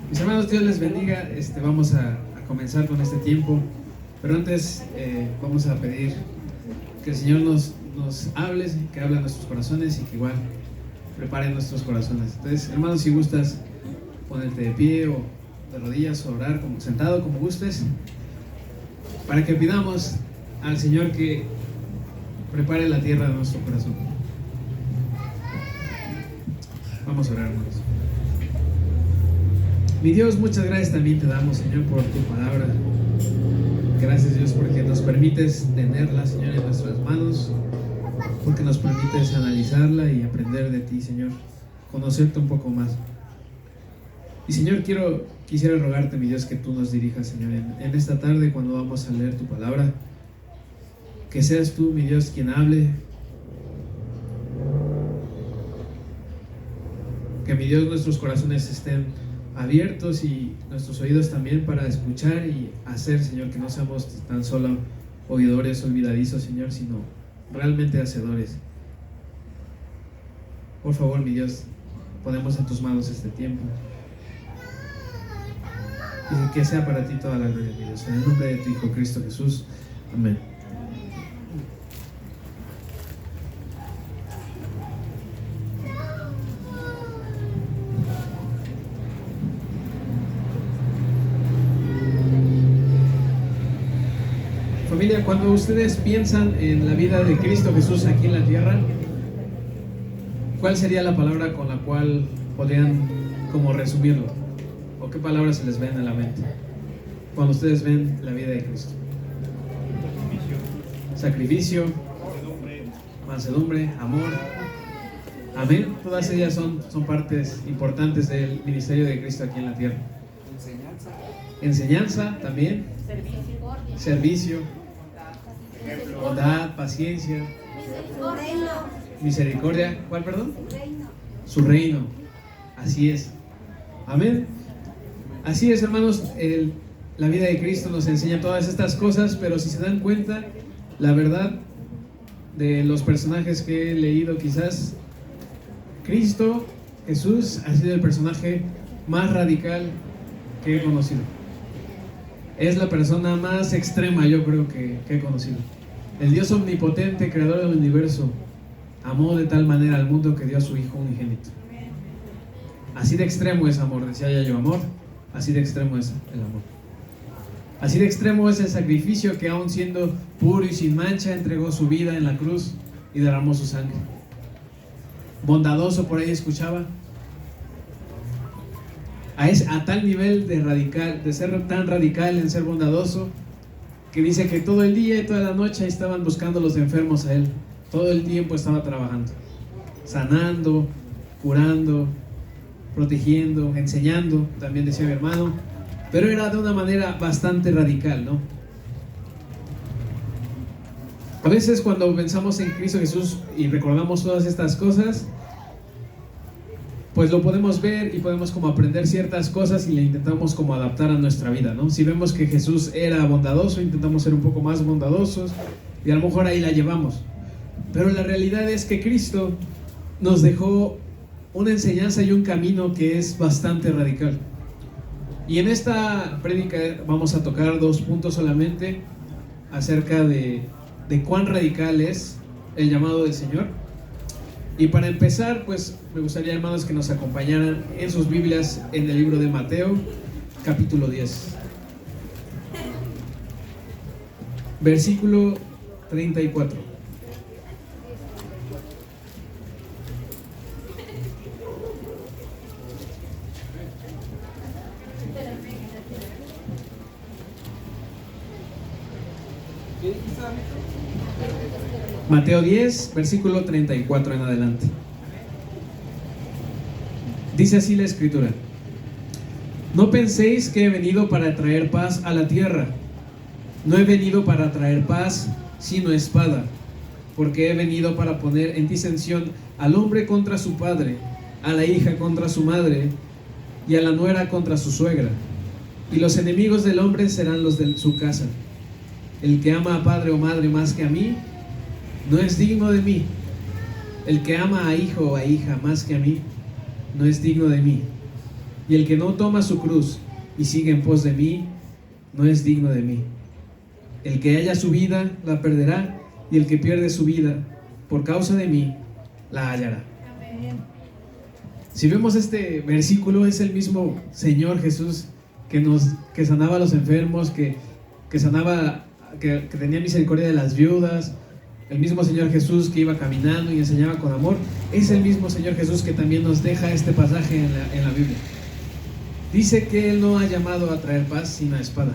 Mis hermanos, Dios les bendiga. Vamos a comenzar con este tiempo, pero antes vamos a pedir que el Señor nos hable, que hable a nuestros corazones y que igual prepare nuestros corazones. Entonces, hermanos, si gustas ponerte de pie o de rodillas o orar como sentado, como gustes, para que pidamos al Señor que prepare la tierra de nuestro corazón. Vamos a orar, hermanos. Mi Dios, muchas gracias también te damos, Señor, por tu palabra. Gracias, Dios, porque nos permites tenerla, Señor, en nuestras manos, porque nos permites analizarla y aprender de ti, Señor, conocerte un poco más. Y, Señor, quisiera rogarte, mi Dios, que tú nos dirijas, Señor, en esta tarde cuando vamos a leer tu palabra, que seas tú, mi Dios, quien hable, que, mi Dios, nuestros corazones estén abiertos y nuestros oídos también para escuchar y hacer, Señor, que no seamos tan solo oidores olvidadizos, Señor, sino realmente hacedores. Por favor, mi Dios, ponemos en tus manos este tiempo y que sea para ti toda la gloria, mi Dios, en el nombre de tu Hijo Cristo Jesús, amén. Familia, cuando ustedes piensan en la vida de Cristo Jesús aquí en la tierra, ¿cuál sería la palabra con la cual podrían como resumirlo? ¿O qué palabras se les ven en la mente cuando ustedes ven la vida de Cristo? Sacrificio, mansedumbre, amor. Amén. Todas ellas son partes importantes del ministerio de Cristo aquí en la tierra. Enseñanza también. Servicio, bondad, paciencia, misericordia. ¿Cuál, perdón? Su reino. Así es. Amén. Así es, hermanos. La vida de Cristo nos enseña todas estas cosas, pero si se dan cuenta, la verdad de los personajes que he leído, quizás Cristo, Jesús, ha sido el personaje más radical que he conocido. Es la persona más extrema, yo creo, que he conocido. El Dios omnipotente, creador del universo, amó de tal manera al mundo que dio a su Hijo unigénito. Así de extremo es amor, decía ya yo, amor, así de extremo es el amor. Así de extremo es el sacrificio que, aun siendo puro y sin mancha, entregó su vida en la cruz y derramó su sangre. Bondadoso, por ahí escuchaba. A tal nivel de ser tan radical en ser bondadoso, que dice que todo el día y toda la noche estaban buscando los enfermos a él. Todo el tiempo estaba trabajando, sanando, curando, protegiendo, enseñando, también decía mi hermano, pero era de una manera bastante radical, ¿no? A veces cuando pensamos en Cristo Jesús y recordamos todas estas cosas, pues lo podemos ver y podemos como aprender ciertas cosas y le intentamos como adaptar a nuestra vida, ¿no? Si vemos que Jesús era bondadoso, intentamos ser un poco más bondadosos y a lo mejor ahí la llevamos. Pero la realidad es que Cristo nos dejó una enseñanza y un camino que es bastante radical. Y en esta prédica vamos a tocar 2 puntos solamente acerca de cuán radical es el llamado del Señor. Y para empezar, pues me gustaría, hermanos, que nos acompañaran en sus Biblias en el libro de Mateo, capítulo 10, versículo 34. Mateo 10, versículo 34 en adelante. Dice así la escritura: No penséis que he venido para traer paz a la tierra. No he venido para traer paz, sino espada, porque he venido para poner en disensión al hombre contra su padre, a la hija contra su madre, y a la nuera contra su suegra. Y los enemigos del hombre serán los de su casa. El que ama a padre o madre más que a mí, no es digno de mí. El que ama a hijo o a hija más que a mí, no es digno de mí. y el que no toma su cruz y sigue en pos de mí, no es digno de mí. El que halla su vida, la perderá, y el que pierde su vida, por causa de mí, la hallará. Amén. Si vemos este versículo, es el mismo Señor Jesús que sanaba a los enfermos, que sanaba, que tenía misericordia de las viudas. El mismo Señor Jesús que iba caminando y enseñaba con amor. Es el mismo Señor Jesús que también nos deja este pasaje en la Biblia. Dice que Él no ha llamado a traer paz sino a espada.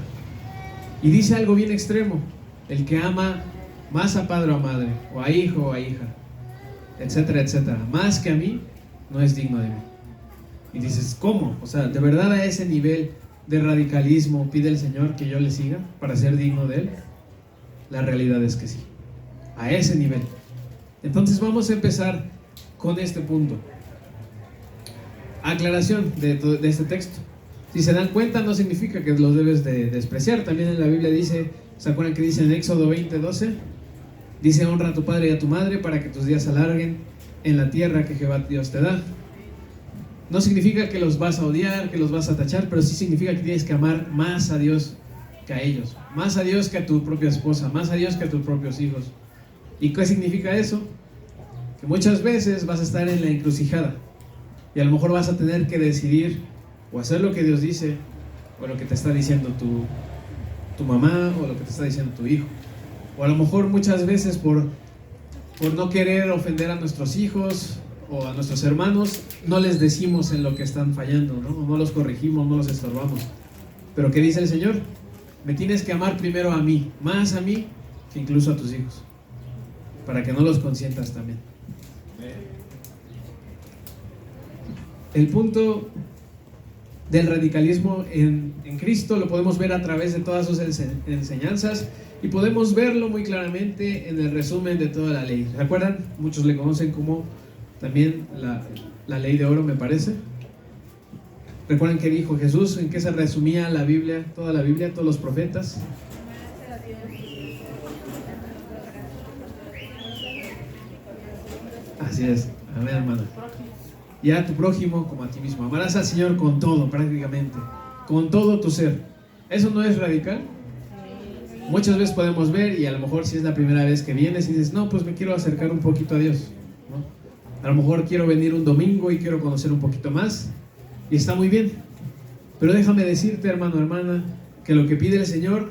Y dice algo bien extremo: el que ama más a padre o a madre, o a hijo o a hija, etcétera, etcétera, más que a mí, no es digno de mí. Y dices, ¿cómo? O sea, ¿de verdad a ese nivel de radicalismo pide el Señor que yo le siga para ser digno de Él? La realidad es que sí, a ese nivel. Entonces vamos a empezar con este punto. Aclaración de este texto. Si se dan cuenta, no significa que los debes de despreciar. También en la Biblia dice, ¿se acuerdan que dice en Éxodo 20:12? Dice, honra a tu padre y a tu madre para que tus días se alarguen en la tierra que Jehová Dios te da. No significa que los vas a odiar, que los vas a tachar, pero sí significa que tienes que amar más a Dios que a ellos, más a Dios que a tu propia esposa, más a Dios que a tus propios hijos. ¿Y qué significa eso? Que muchas veces vas a estar en la encrucijada y a lo mejor vas a tener que decidir o hacer lo que Dios dice, o lo que te está diciendo tu mamá, o lo que te está diciendo tu hijo. O a lo mejor muchas veces por no querer ofender a nuestros hijos o a nuestros hermanos, no les decimos en lo que están fallando, ¿no? No los corregimos, no los estorbamos. Pero ¿qué dice el Señor? Me tienes que amar primero a mí, más a mí que incluso a tus hijos, para que no los consientas también. El punto del radicalismo en Cristo lo podemos ver a través de todas sus enseñanzas, y podemos verlo muy claramente en el resumen de toda la ley. ¿Recuerdan? Muchos le conocen como también la ley de oro, me parece. ¿Recuerdan qué dijo Jesús? ¿En qué se resumía la Biblia, toda la Biblia, todos los profetas? Así es, amén, hermano. Y a tu prójimo como a ti mismo. Amarás al Señor con todo, prácticamente, con todo tu ser. ¿Eso no es radical? Muchas veces podemos ver, y a lo mejor si es la primera vez que vienes y dices, no, pues me quiero acercar un poquito a Dios, ¿no? A lo mejor quiero venir un domingo y quiero conocer un poquito más, y está muy bien. Pero déjame decirte, hermano, hermana, que lo que pide el Señor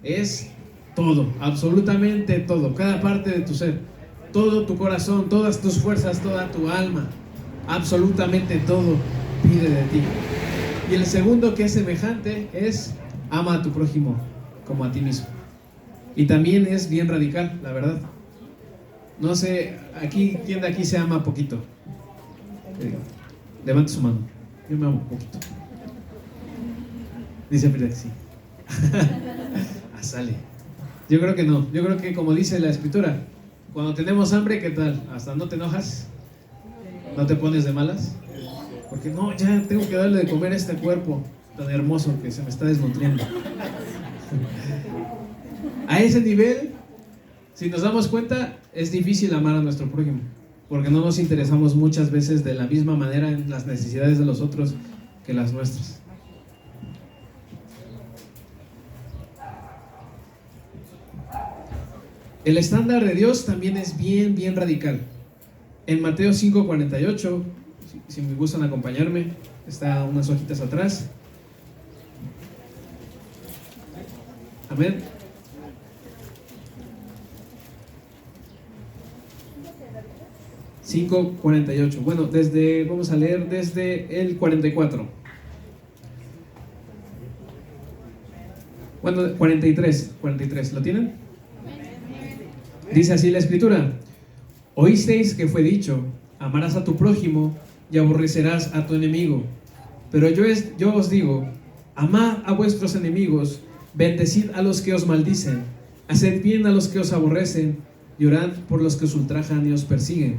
es todo, absolutamente todo, cada parte de tu ser, todo tu corazón, todas tus fuerzas, toda tu alma. Absolutamente todo pide de ti. Y el segundo, que es semejante, es ama a tu prójimo como a ti mismo. Y también es bien radical, la verdad. No sé, ¿quién de aquí se ama poquito? Levante su mano. Yo me amo poquito. Dice Frida que sí. Sale. Yo creo que no. Yo creo que, como dice la Escritura, cuando tenemos hambre, ¿qué tal? ¿Hasta no te enojas? ¿No te pones de malas? Porque no, ya tengo que darle de comer a este cuerpo tan hermoso que se me está desnutriendo. A ese nivel, si nos damos cuenta, es difícil amar a nuestro prójimo, porque no nos interesamos muchas veces de la misma manera en las necesidades de los otros que las nuestras. El estándar de Dios también es bien, bien radical. En Mateo 5:48, si me gustan acompañarme, está unas hojitas atrás. Amén. (5:48). Bueno, vamos a leer desde el 44. Bueno, 43, ¿lo tienen? Dice así la Escritura: oísteis que fue dicho, amarás a tu prójimo y aborrecerás a tu enemigo. Pero yo os digo, amad a vuestros enemigos, bendecid a los que os maldicen, haced bien a los que os aborrecen, y orad por los que os ultrajan y os persiguen,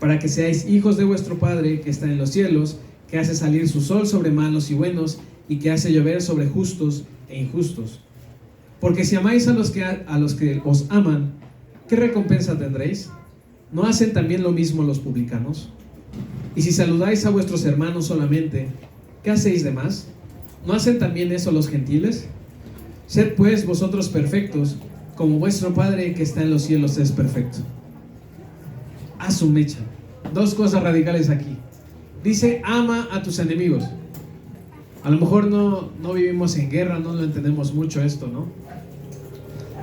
para que seáis hijos de vuestro Padre que está en los cielos, que hace salir su sol sobre malos y buenos, y que hace llover sobre justos e injustos. Porque si amáis a los que os aman, ¿qué recompensa tendréis? ¿No hacen también lo mismo los publicanos? Y si saludáis a vuestros hermanos solamente, ¿qué hacéis de más? ¿No hacen también eso los gentiles? Sed pues vosotros perfectos, como vuestro Padre que está en los cielos es perfecto. A su mecha. Dos cosas radicales aquí. Dice, ama a tus enemigos. A lo mejor no vivimos en guerra, no lo entendemos mucho esto, ¿no?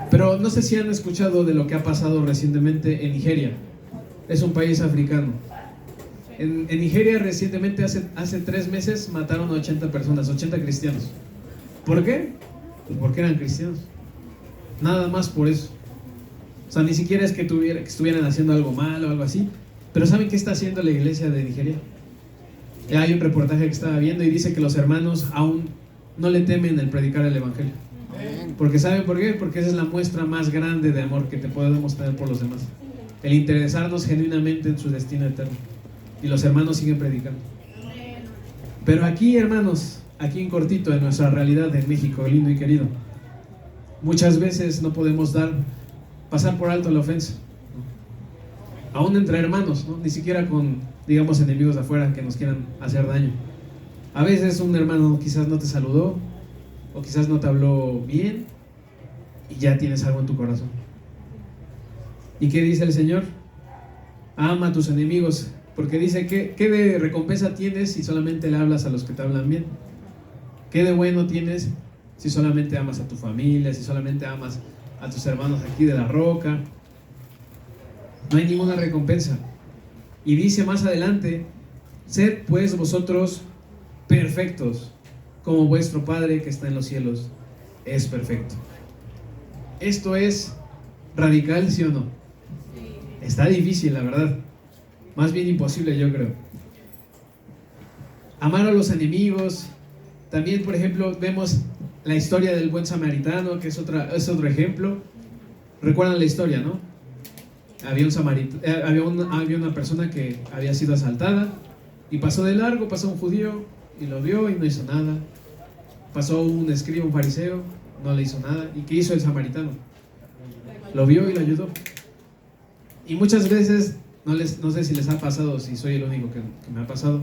Pero no sé si han escuchado de lo que ha pasado recientemente en Nigeria. Es un país africano. En Nigeria recientemente, hace 3 meses, mataron a 80 personas, 80 cristianos. ¿Por qué? Pues porque eran cristianos. Nada más por eso. O sea, ni siquiera es que estuvieran haciendo algo mal o algo así. Pero ¿saben qué está haciendo la iglesia de Nigeria? Hay un reportaje que estaba viendo y dice que los hermanos aún no le temen el predicar el evangelio. Porque ¿saben por qué? Porque esa es la muestra más grande de amor que te podemos tener por los demás. El interesarnos genuinamente en su destino eterno. Y los hermanos siguen predicando. Pero aquí, hermanos, aquí en cortito, en nuestra realidad en México, lindo y querido, muchas veces no podemos pasar por alto la ofensa, ¿no? Aún entre hermanos, ¿no? Ni siquiera con, digamos, enemigos de afuera que nos quieran hacer daño. A veces un hermano quizás no te saludó, o quizás no te habló bien, y ya tienes algo en tu corazón. ¿Y qué dice el Señor? Ama a tus enemigos, porque dice, ¿qué de recompensa tienes si solamente le hablas a los que te hablan bien? ¿Qué de bueno tienes si solamente amas a tu familia, si solamente amas a tus hermanos aquí de la roca? No hay ninguna recompensa. Y dice más adelante, sed pues vosotros perfectos, como vuestro Padre que está en los cielos es perfecto. Esto es radical, ¿sí o no? Está difícil, la verdad. Más bien imposible, yo creo. Amar a los enemigos. También, por ejemplo, vemos la historia del buen samaritano, que es otro ejemplo. Recuerdan la historia, ¿no? Había una persona que había sido asaltada y pasó de largo, pasó un judío y lo vio y no hizo nada. Pasó un escriba, un fariseo, no le hizo nada. ¿Y qué hizo el samaritano? Lo vio y lo ayudó. Y muchas veces, no sé si les ha pasado, si soy el único que me ha pasado,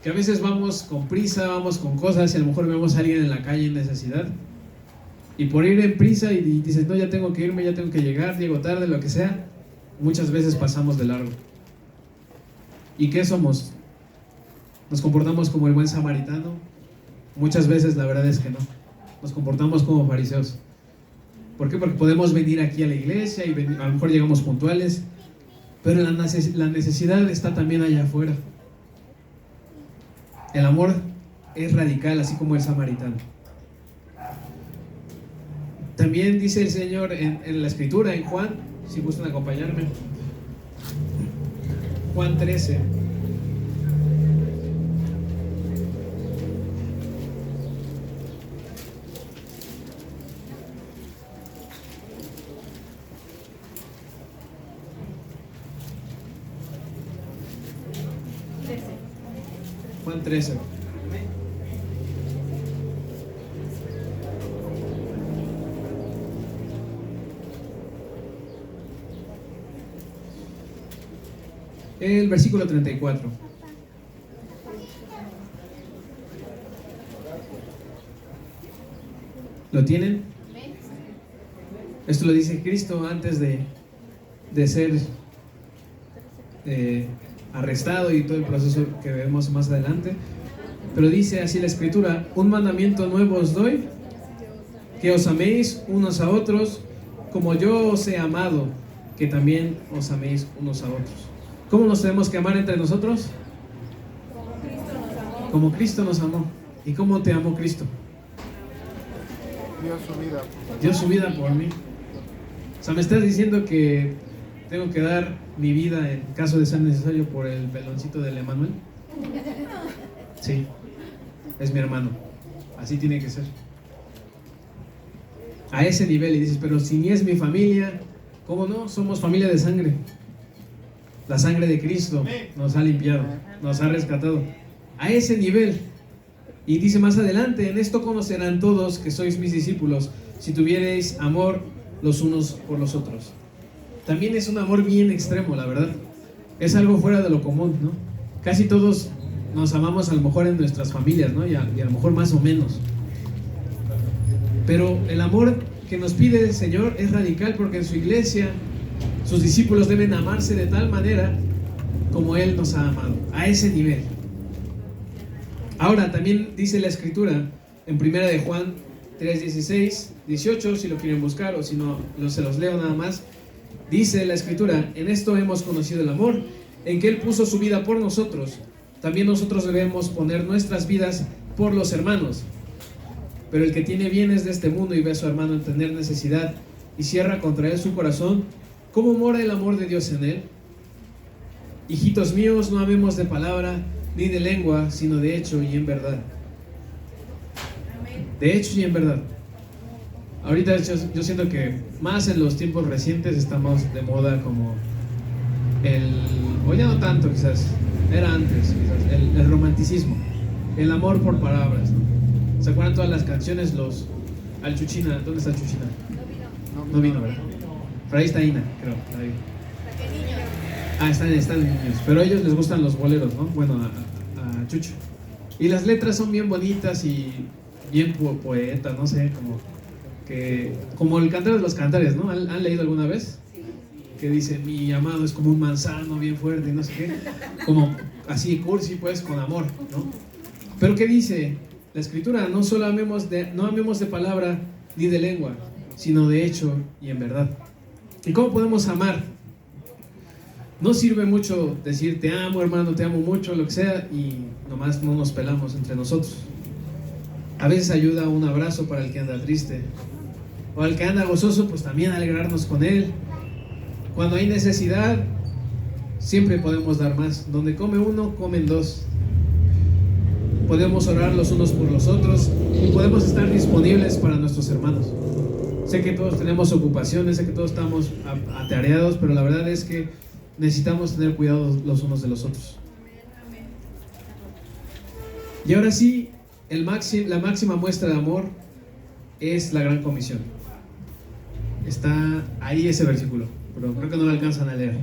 que a veces vamos con prisa, vamos con cosas y a lo mejor vemos a alguien en la calle en necesidad. Y por ir en prisa y dices, no, ya tengo que irme, ya tengo que llegar, llego tarde, lo que sea, muchas veces pasamos de largo. ¿Y qué somos? ¿Nos comportamos como el buen samaritano? Muchas veces la verdad es que no. Nos comportamos como fariseos. ¿Por qué? Porque podemos venir aquí a la iglesia y a lo mejor llegamos puntuales, pero la necesidad está también allá afuera. El amor es radical, así como el samaritano. También dice el Señor en la Escritura, en Juan, si gustan acompañarme, Juan 13. Juan 13. El versículo 34. ¿Lo tienen? Esto lo dice Cristo antes de ser arrestado y todo el proceso que vemos más adelante. Pero dice así la Escritura: un mandamiento nuevo os doy, que os améis unos a otros como yo os he amado, que también os améis unos a otros. ¿Cómo nos tenemos que amar entre nosotros? Como Cristo nos amó. ¿Y cómo te amó Cristo? Dio su vida por mí. O sea, me estás diciendo que tengo que dar mi vida en caso de ser necesario por el peloncito del Emanuel. Sí, es mi hermano. Así tiene que ser. A ese nivel. Y dices, pero si ni es mi familia, ¿cómo no? Somos familia de sangre. La sangre de Cristo nos ha limpiado, nos ha rescatado. A ese nivel. Y dice más adelante: en esto conocerán todos que sois mis discípulos, si tuviereis amor los unos por los otros. También es un amor bien extremo, la verdad. Es algo fuera de lo común, ¿no? Casi todos nos amamos a lo mejor en nuestras familias, ¿no? Y a lo mejor más o menos. Pero el amor que nos pide el Señor es radical, porque en su iglesia sus discípulos deben amarse de tal manera como Él nos ha amado, a ese nivel. Ahora, también dice la Escritura en 1 de Juan 3:16, 18, si lo quieren buscar, o si no, se los leo nada más. Dice la Escritura: en esto hemos conocido el amor, en que Él puso su vida por nosotros. También nosotros debemos poner nuestras vidas por los hermanos. Pero el que tiene bienes de este mundo y ve a su hermano en tener necesidad y cierra contra él su corazón, ¿cómo mora el amor de Dios en él? Hijitos míos, no amemos de palabra ni de lengua, sino de hecho y en verdad. De hecho y en verdad. Ahorita yo siento que más en los tiempos recientes estamos de moda como o ya no tanto quizás, era antes quizás, el romanticismo, el amor por palabras, ¿no? ¿Se acuerdan todas las canciones? Al Chuchina, ¿dónde está el Chuchina? No vino, ¿verdad? Por ahí está Ina, creo. Ahí. Están niños, pero a ellos les gustan los boleros, ¿no? Bueno, a Chucho. Y las letras son bien bonitas y bien poeta, no sé, como el Cantar de los Cantares, ¿no? ¿Han leído alguna vez? Que dice: mi amado es como un manzano bien fuerte y no sé qué, como así cursi, pues, con amor, ¿no? Pero ¿qué dice la Escritura? No solo amemos de palabra ni de lengua, sino de hecho y en verdad. ¿Y cómo podemos amar? No sirve mucho decir te amo, hermano, te amo mucho, lo que sea, y nomás no nos pelamos entre nosotros. A veces ayuda un abrazo para el que anda triste, o al que anda gozoso, pues también alegrarnos con él. Cuando hay necesidad, siempre podemos dar más. Donde come uno, comen dos. Podemos orar los unos por los otros y podemos estar disponibles para nuestros hermanos. Sé que todos tenemos ocupaciones, sé que todos estamos atareados, pero la verdad es que necesitamos tener cuidado los unos de los otros. Y ahora sí, la máxima muestra de amor es la gran comisión. Está ahí ese versículo, pero creo que no lo alcanzan a leer.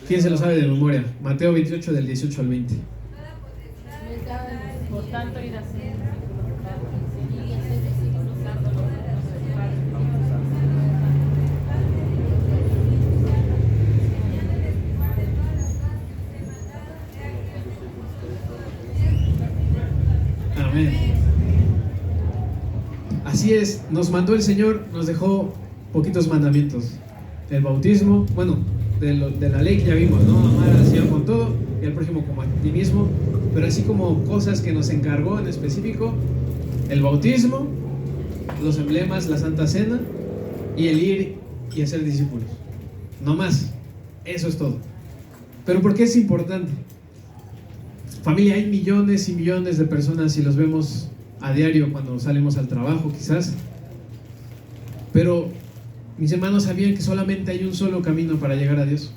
¿Quién se lo sabe de memoria? Mateo 28, del 18 al 20. Por tanto, ir a hacer discípulos y hacer discípulos dándolos Amén. Así es, nos mandó el Señor, nos dejó poquitos mandamientos. El bautismo, bueno, de la ley que ya vimos, ¿no? Amar al Señor con todo y al prójimo como a ti mismo. Pero así como cosas que nos encargó en específico: el bautismo, los emblemas, la Santa Cena y el ir y hacer discípulos. No más, eso es todo. Pero ¿por qué es importante? Familia, hay millones y millones de personas y los vemos a diario cuando salimos al trabajo quizás. Pero mis hermanos sabían que solamente hay un solo camino para llegar a Dios.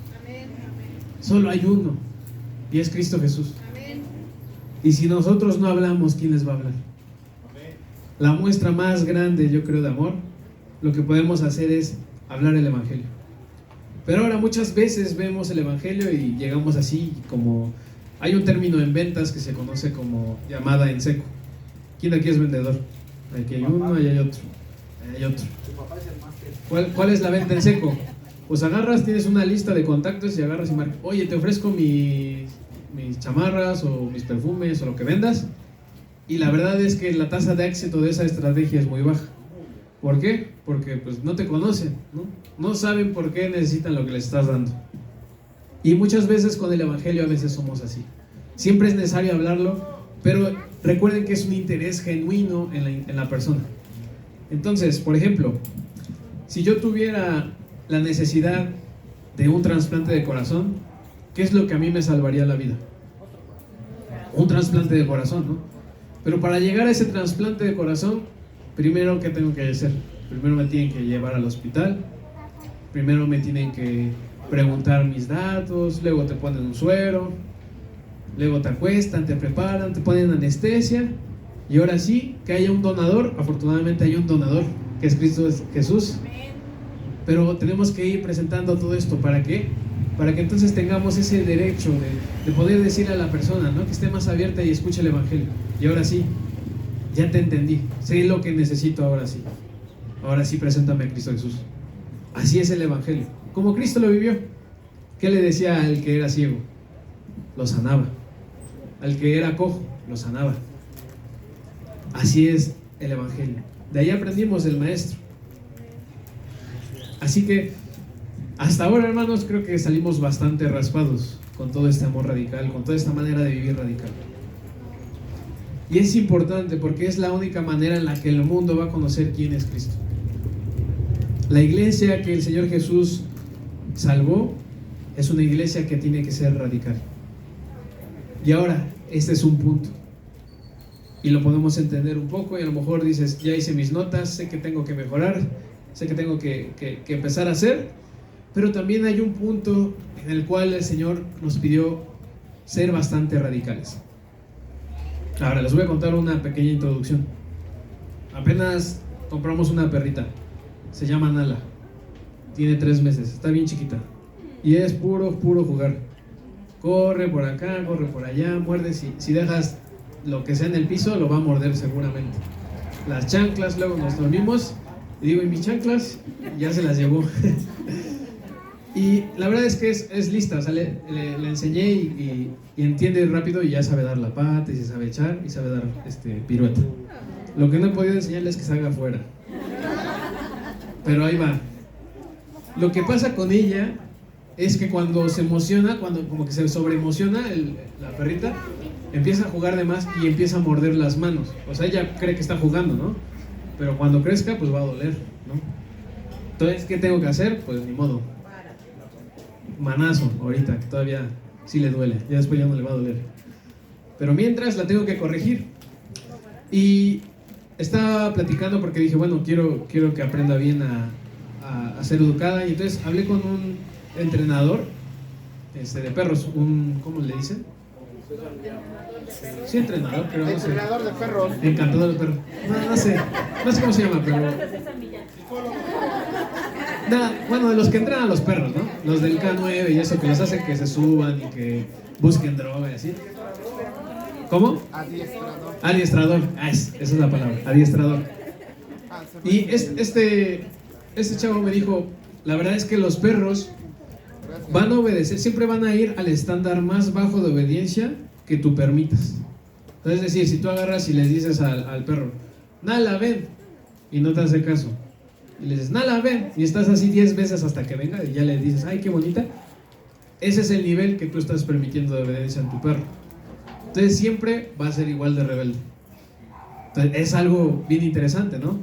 Solo hay uno, y es Cristo Jesús. Y si nosotros no hablamos, ¿quién les va a hablar? La muestra más grande, yo creo, de amor, lo que podemos hacer es hablar el Evangelio. Pero ahora muchas veces vemos el Evangelio y llegamos así, como hay un término en ventas que se conoce como llamada en seco. ¿Quién de aquí es vendedor? Aquí hay uno y hay otro. Hay otro. ¿Cuál es la venta en seco? Pues agarras, tienes una lista de contactos y agarras y marcas: oye, te ofrezco mis chamarras o mis perfumes o lo que vendas. Y la verdad es que la tasa de éxito de esa estrategia es muy baja. ¿Por qué? Porque pues no te conocen, ¿no? No saben por qué necesitan lo que les estás dando. Y muchas veces con el Evangelio a veces somos así. Siempre es necesario hablarlo, pero recuerden que es un interés genuino en la persona. Entonces, por ejemplo, si yo tuviera la necesidad de un trasplante de corazón, ¿qué es lo que a mí me salvaría la vida? Un trasplante de corazón, ¿no? Pero para llegar a ese trasplante de corazón, primero, ¿qué tengo que hacer? Primero me tienen que llevar al hospital, primero me tienen que preguntar mis datos, luego te ponen un suero, luego te acuestan, te preparan, te ponen anestesia, y ahora sí, que haya un donador. Afortunadamente hay un donador, que es Cristo Jesús. Pero tenemos que ir presentando todo esto, ¿para qué? para que entonces tengamos ese derecho de poder decirle a la persona, ¿no?, que esté más abierta y escuche el Evangelio. Y ahora sí, ya te entendí, sé lo que necesito ahora sí, preséntame a Cristo Jesús. Así es el Evangelio, como Cristo lo vivió. ¿Qué le decía al que era ciego? Lo sanaba. Al que era cojo, lo sanaba. Así es el Evangelio. De ahí aprendimos del Maestro. Así que hasta ahora, hermanos, creo que salimos bastante raspados con todo este amor radical, con toda esta manera de vivir radical. Y es importante porque es la única manera en la que el mundo va a conocer quién es Cristo. La iglesia que el Señor Jesús salvó es una iglesia que tiene que ser radical. Y ahora, este es un punto. Y lo podemos entender un poco y a lo mejor dices, ya hice mis notas, sé que tengo que mejorar, sé que tengo que empezar a hacer, pero también hay un punto en el cual el Señor nos pidió ser bastante radicales. Ahora les voy a contar una pequeña introducción. Apenas compramos una perrita, se llama Nala, tiene 3 meses, está bien chiquita y es puro jugar. Corre por acá, corre por allá, muerde. Si dejas lo que sea en el piso, lo va a morder seguramente. Las chanclas, luego nos dormimos y digo, ¿y mis chanclas? Ya se las llevó. Y la verdad es que es lista, o sea, le enseñé y entiende rápido y ya sabe dar la pata y se sabe echar y sabe dar pirueta. Lo que no he podido enseñarle es que salga afuera. Pero ahí va. Lo que pasa con ella es que cuando se emociona, cuando como que se sobreemociona la perrita, empieza a jugar de más y empieza a morder las manos. O sea, ella cree que está jugando, ¿no? Pero cuando crezca, pues va a doler, ¿no? Entonces, ¿qué tengo que hacer? Pues ni modo. Manazo, ahorita, que todavía sí le duele. Ya después ya no le va a doler. Pero mientras la tengo que corregir. Y estaba platicando porque dije, bueno, quiero que aprenda bien a ser educada. Y entonces hablé con un entrenador de perros, ¿cómo le dicen? Sí, entrenador, pero no sé. Entrenador de perros. Encantador de perros. No sé cómo se llama, pero bueno, de los que entrenan a los perros, ¿no? Los del K9 y eso, que los hacen que se suban y que busquen droga y así. ¿Cómo? Adiestrador. Adiestrador. Esa es la palabra, adiestrador. Y este chavo me dijo, la verdad es que los perros van a obedecer, siempre van a ir al estándar más bajo de obediencia que tú permitas. Entonces, es decir, si tú agarras y les dices al perro, Nala, ven, y no te hace caso, y le dices, Nala, ven, y estás así 10 veces hasta que venga, y ya le dices, ay, qué bonita, ese es el nivel que tú estás permitiendo de obediencia en tu perro. Entonces siempre va a ser igual de rebelde. Entonces, es algo bien interesante, ¿no?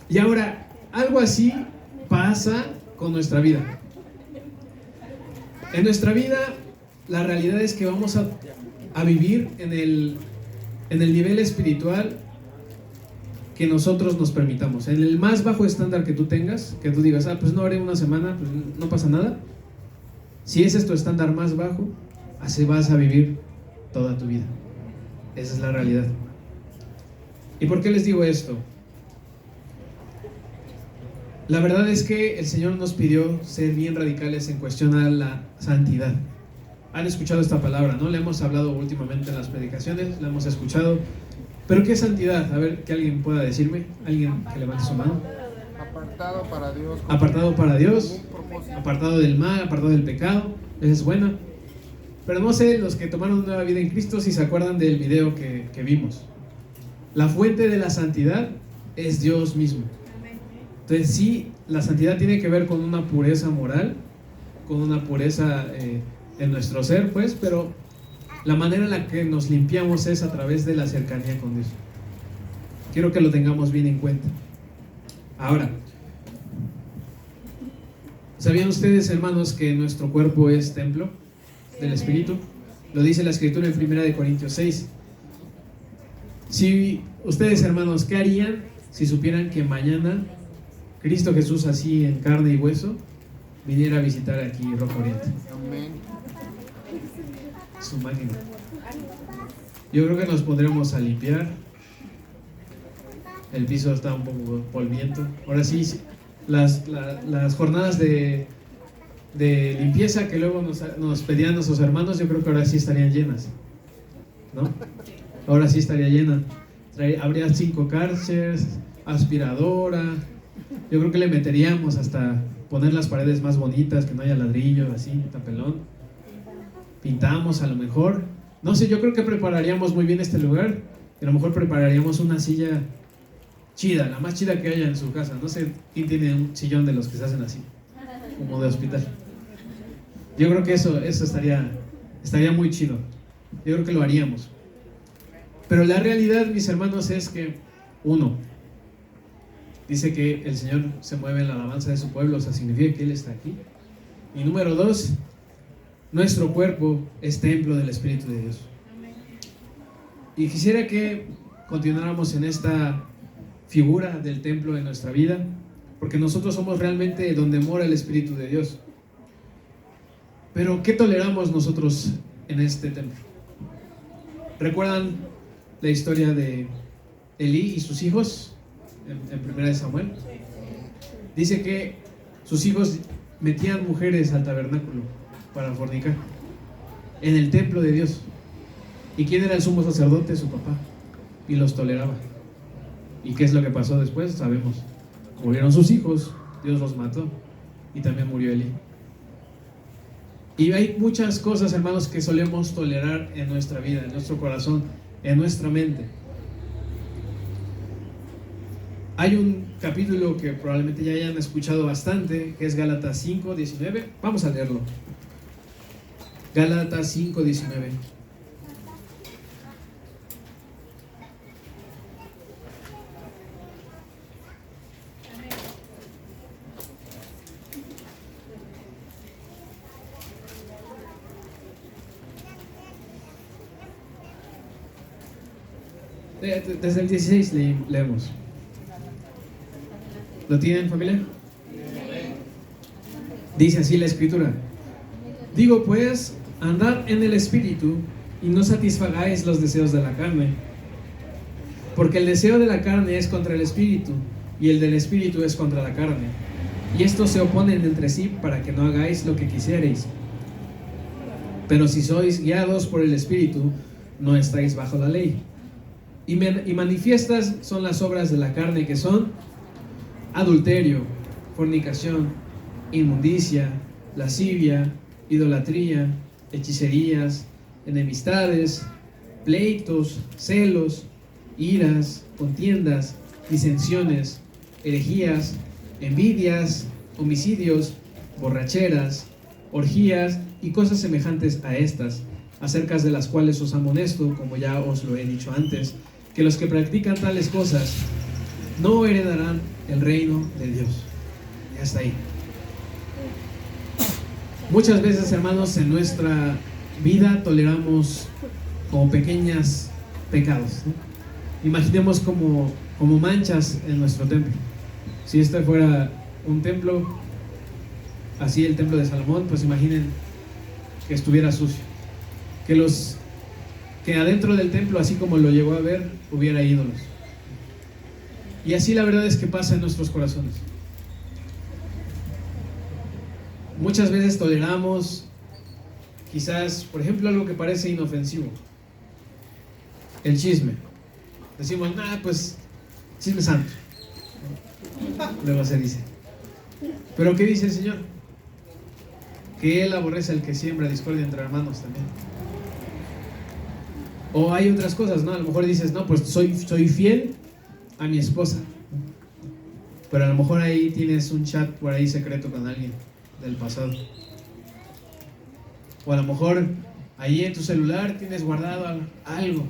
Y ahora, algo así pasa con nuestra vida. En nuestra vida, la realidad es que vamos a vivir en el nivel espiritual que nosotros nos permitamos. En el más bajo estándar que tú tengas, que tú digas, pues no haré una semana, pues no pasa nada. Si ese es tu estándar más bajo, así vas a vivir toda tu vida. Esa es la realidad. ¿Y por qué les digo esto? La verdad es que el Señor nos pidió ser bien radicales en cuestión a la santidad. Han escuchado esta palabra, ¿no? Le hemos hablado últimamente en las predicaciones, la hemos escuchado. ¿Pero qué es santidad? A ver, que alguien pueda decirme, alguien que levante su mano. Apartado para Dios. Apartado para Dios, apartado del mal, apartado del pecado. Esa es buena. Pero no sé, los que tomaron nueva vida en Cristo, si se acuerdan del video que vimos. La fuente de la santidad es Dios mismo. Entonces sí, la santidad tiene que ver con una pureza moral, con una pureza en nuestro ser, pues, pero la manera en la que nos limpiamos es a través de la cercanía con Dios. Quiero que lo tengamos bien en cuenta. Ahora, ¿sabían ustedes, hermanos, que nuestro cuerpo es templo del Espíritu? Lo dice la Escritura en 1 Corintios 6. Si ustedes, hermanos, ¿qué harían si supieran que mañana Cristo Jesús, así en carne y hueso, viniera a visitar aquí Roca Oriente? Amén. Su máquina. Yo creo que nos pondremos a limpiar. El piso está un poco polviento. Ahora sí, las jornadas de de limpieza que luego nos pedían nuestros hermanos, yo creo que ahora sí estarían llenas, ¿no? Ahora sí estaría llena. Habría 5 Kärchers, aspiradora. Yo creo que le meteríamos hasta poner las paredes más bonitas, que no haya ladrillo, así, tapelón. Pintamos a lo mejor. No sé, yo creo que prepararíamos muy bien este lugar. Y a lo mejor prepararíamos una silla chida, la más chida que haya en su casa. No sé quién tiene un sillón de los que se hacen así, como de hospital. Yo creo que eso estaría muy chido. Yo creo que lo haríamos. Pero la realidad, mis hermanos, es que uno, dice que el Señor se mueve en la alabanza de su pueblo, o sea, significa que Él está aquí. Y número 2, nuestro cuerpo es templo del Espíritu de Dios. Y quisiera que continuáramos en esta figura del templo en nuestra vida, porque nosotros somos realmente donde mora el Espíritu de Dios. Pero ¿qué toleramos nosotros en este templo? ¿Recuerdan la historia de Elí y sus hijos en 1 Samuel? Dice que sus hijos metían mujeres al tabernáculo para fornicar en el templo de Dios. ¿Y quién era el sumo sacerdote? Su papá. Y los toleraba. ¿Y qué es lo que pasó después? Sabemos. Murieron sus hijos, Dios los mató, y también murió Elí. Y hay muchas cosas, hermanos, que solemos tolerar en nuestra vida, en nuestro corazón, en nuestra mente. Hay un capítulo que probablemente ya hayan escuchado bastante, que es Gálatas 5:19. Vamos a leerlo. Gálatas 5:19. Desde el 16 leemos. ¿Lo tienen, familia? Dice así la escritura: digo pues, andad en el Espíritu y no satisfagáis los deseos de la carne, porque el deseo de la carne es contra el Espíritu y el del Espíritu es contra la carne, y estos se oponen entre sí para que no hagáis lo que quisierais. Pero si sois guiados por el Espíritu, no estáis bajo la ley. Y manifiestas son las obras de la carne, que son adulterio, fornicación, inmundicia, lascivia, idolatría, hechicerías, enemistades, pleitos, celos, iras, contiendas, disensiones, herejías, envidias, homicidios, borracheras, orgías y cosas semejantes a estas, acerca de las cuales os amonesto, como ya os lo he dicho antes, que los que practican tales cosas no heredarán el reino de Dios. Ya está ahí. Muchas veces, hermanos, en nuestra vida toleramos como pequeños pecados, ¿no? Imaginemos como manchas en nuestro templo. Si este fuera un templo, así el templo de Salomón, pues imaginen que estuviera sucio, que adentro del templo, así como lo llegó a ver, hubiera ídolos. Y así la verdad es que pasa en nuestros corazones. Muchas veces toleramos quizás, por ejemplo, algo que parece inofensivo: el chisme. Decimos, pues chisme santo, luego se dice. Pero ¿qué dice el Señor? Que Él aborrece al que siembra discordia entre hermanos también. O hay otras cosas, ¿no? A lo mejor dices, no, pues soy fiel a mi esposa, pero a lo mejor ahí tienes un chat por ahí secreto con alguien del pasado. O a lo mejor ahí en tu celular tienes guardado algo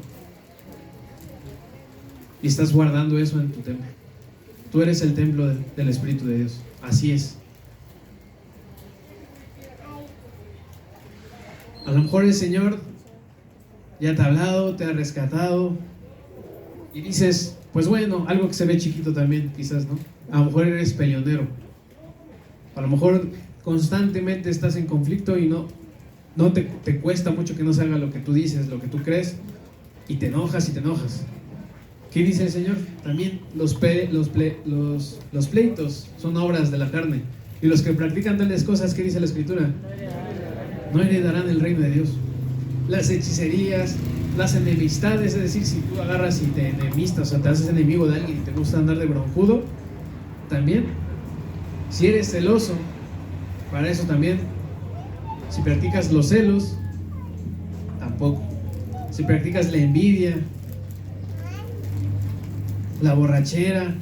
y estás guardando eso en tu templo. Tú eres el templo del Espíritu de Dios. Así es. A lo mejor el Señor ya te ha hablado, te ha rescatado y dices, pues bueno, algo que se ve chiquito también, quizás, ¿no? A lo mejor eres peleonero. A lo mejor constantemente estás en conflicto y no te cuesta mucho que no salga lo que tú dices, lo que tú crees, y te enojas y te enojas. ¿Qué dice el Señor? También los pleitos son obras de la carne. Y los que practican tales cosas, ¿qué dice la Escritura? No heredarán el reino de Dios. Las hechicerías, las enemistades, es decir, si tú agarras y te enemistas, o sea, te haces enemigo de alguien y te gusta andar de broncudo, también. Si eres celoso, para eso también. Si practicas los celos, tampoco. Si practicas la envidia, la borrachera,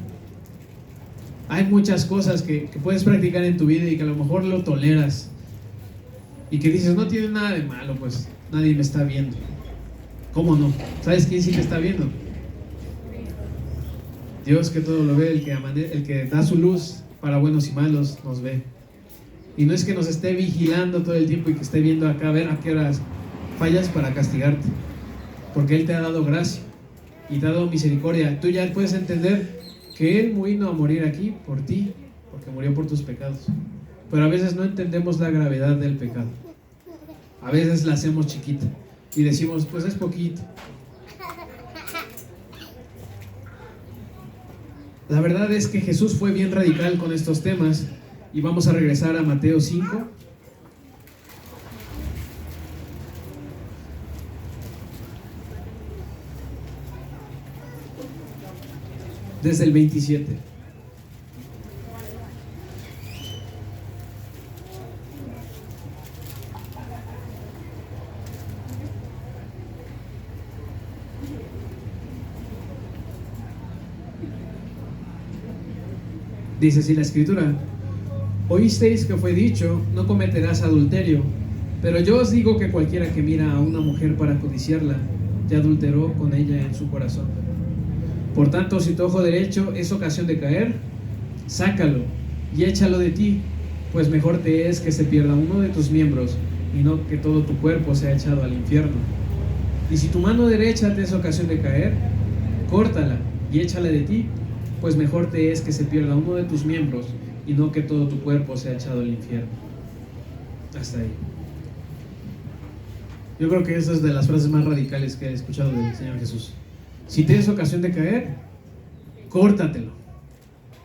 hay muchas cosas que puedes practicar en tu vida y que a lo mejor lo toleras y que dices, no tiene nada de malo, pues nadie me está viendo. ¿Cómo no? ¿Sabes quién sí te está viendo? Dios, que todo lo ve, el que da su luz para buenos y malos, nos ve. Y no es que nos esté vigilando todo el tiempo y que esté viendo acá a ver a qué horas fallas para castigarte, porque Él te ha dado gracia y te ha dado misericordia. Tú ya puedes entender que Él vino a morir aquí por ti, porque murió por tus pecados. Pero a veces no entendemos la gravedad del pecado. A veces la hacemos chiquita y decimos, pues es poquito. La verdad es que Jesús fue bien radical con estos temas. Y vamos a regresar a Mateo 5. Desde el 27. Dice así la Escritura: oísteis que fue dicho, no cometerás adulterio, pero yo os digo que cualquiera que mira a una mujer para codiciarla, ya adulteró con ella en su corazón. Por tanto, si tu ojo derecho es ocasión de caer, sácalo y échalo de ti, pues mejor te es que se pierda uno de tus miembros y no que todo tu cuerpo sea echado al infierno. Y si tu mano derecha te es ocasión de caer, córtala y échala de ti, pues mejor te es que se pierda uno de tus miembros y no que todo tu cuerpo sea echado al infierno. Hasta ahí. Yo creo que esa es de las frases más radicales que he escuchado del Señor Jesús. Si tienes ocasión de caer, córtatelo.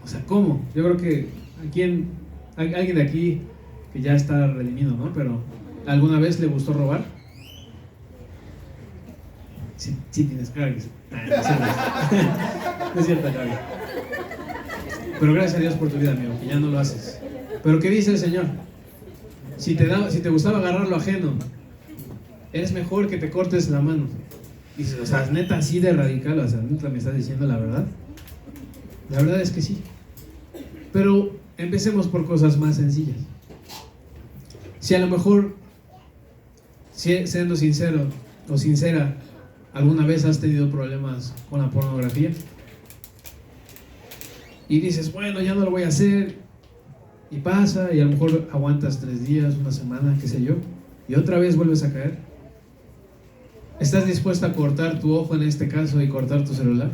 O sea, ¿cómo? Yo creo que alguien de aquí que ya está redimido, ¿no? Pero ¿alguna vez le gustó robar? Sí tienes cara que sí. No es cierto, Gaby. Pero gracias a Dios por tu vida, amigo, que ya no lo haces. Pero ¿qué dice el Señor? Si te gustaba agarrar lo ajeno, es mejor que te cortes la mano. Dices, o sea, neta, así de radical, o sea, neta me estás diciendo la verdad. La verdad es que sí. Pero empecemos por cosas más sencillas. Si a lo mejor, siendo sincero o sincera, ¿alguna vez has tenido problemas con la pornografía? Y dices, bueno, ya no lo voy a hacer. Y pasa, y a lo mejor aguantas 3 días, una semana, qué sé yo, y otra vez vuelves a caer. ¿Estás dispuesta a cortar tu ojo en este caso y cortar tu celular?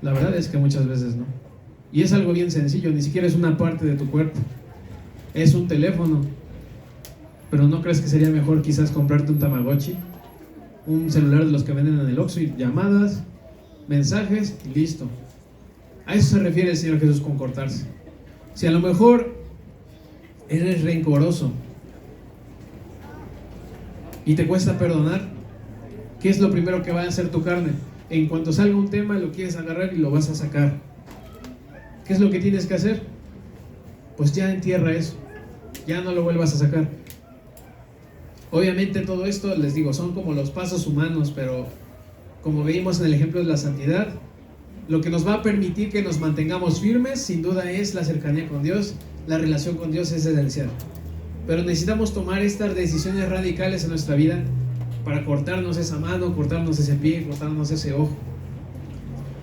La verdad es que muchas veces no. Y es algo bien sencillo, ni siquiera es una parte de tu cuerpo. Es un teléfono. Pero ¿no crees que sería mejor quizás comprarte un Tamagotchi? Un celular de los que venden en el Oxxo, y llamadas, mensajes y listo. A eso se refiere el Señor Jesús con cortarse. Si a lo mejor eres rencoroso y te cuesta perdonar, ¿qué es lo primero que va a hacer tu carne? En cuanto salga un tema, lo quieres agarrar y lo vas a sacar. ¿Qué es lo que tienes que hacer? Pues ya entierra eso, ya no lo vuelvas a sacar. Obviamente todo esto, les digo, son como los pasos humanos, pero como veíamos en el ejemplo de la santidad, lo que nos va a permitir que nos mantengamos firmes, sin duda, es la cercanía con Dios. La relación con Dios es esencial. Pero necesitamos tomar estas decisiones radicales en nuestra vida para cortarnos esa mano, cortarnos ese pie, cortarnos ese ojo.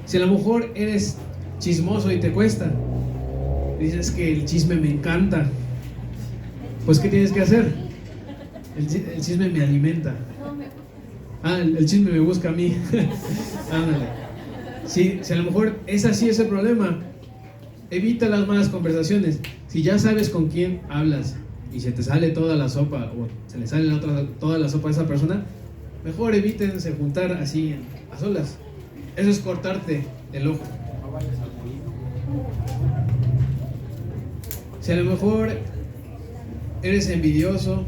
Si a lo mejor eres chismoso y te cuesta, dices que el chisme me encanta, pues ¿qué tienes que hacer? El chisme me alimenta. El chisme me busca a mí. Ándale. Si a lo mejor es así ese problema, evita las malas conversaciones. Si ya sabes con quién hablas y se te sale toda la sopa, o se le sale toda la sopa a esa persona, mejor evítense juntar así a solas. Eso es cortarte el ojo. Si a lo mejor eres envidioso,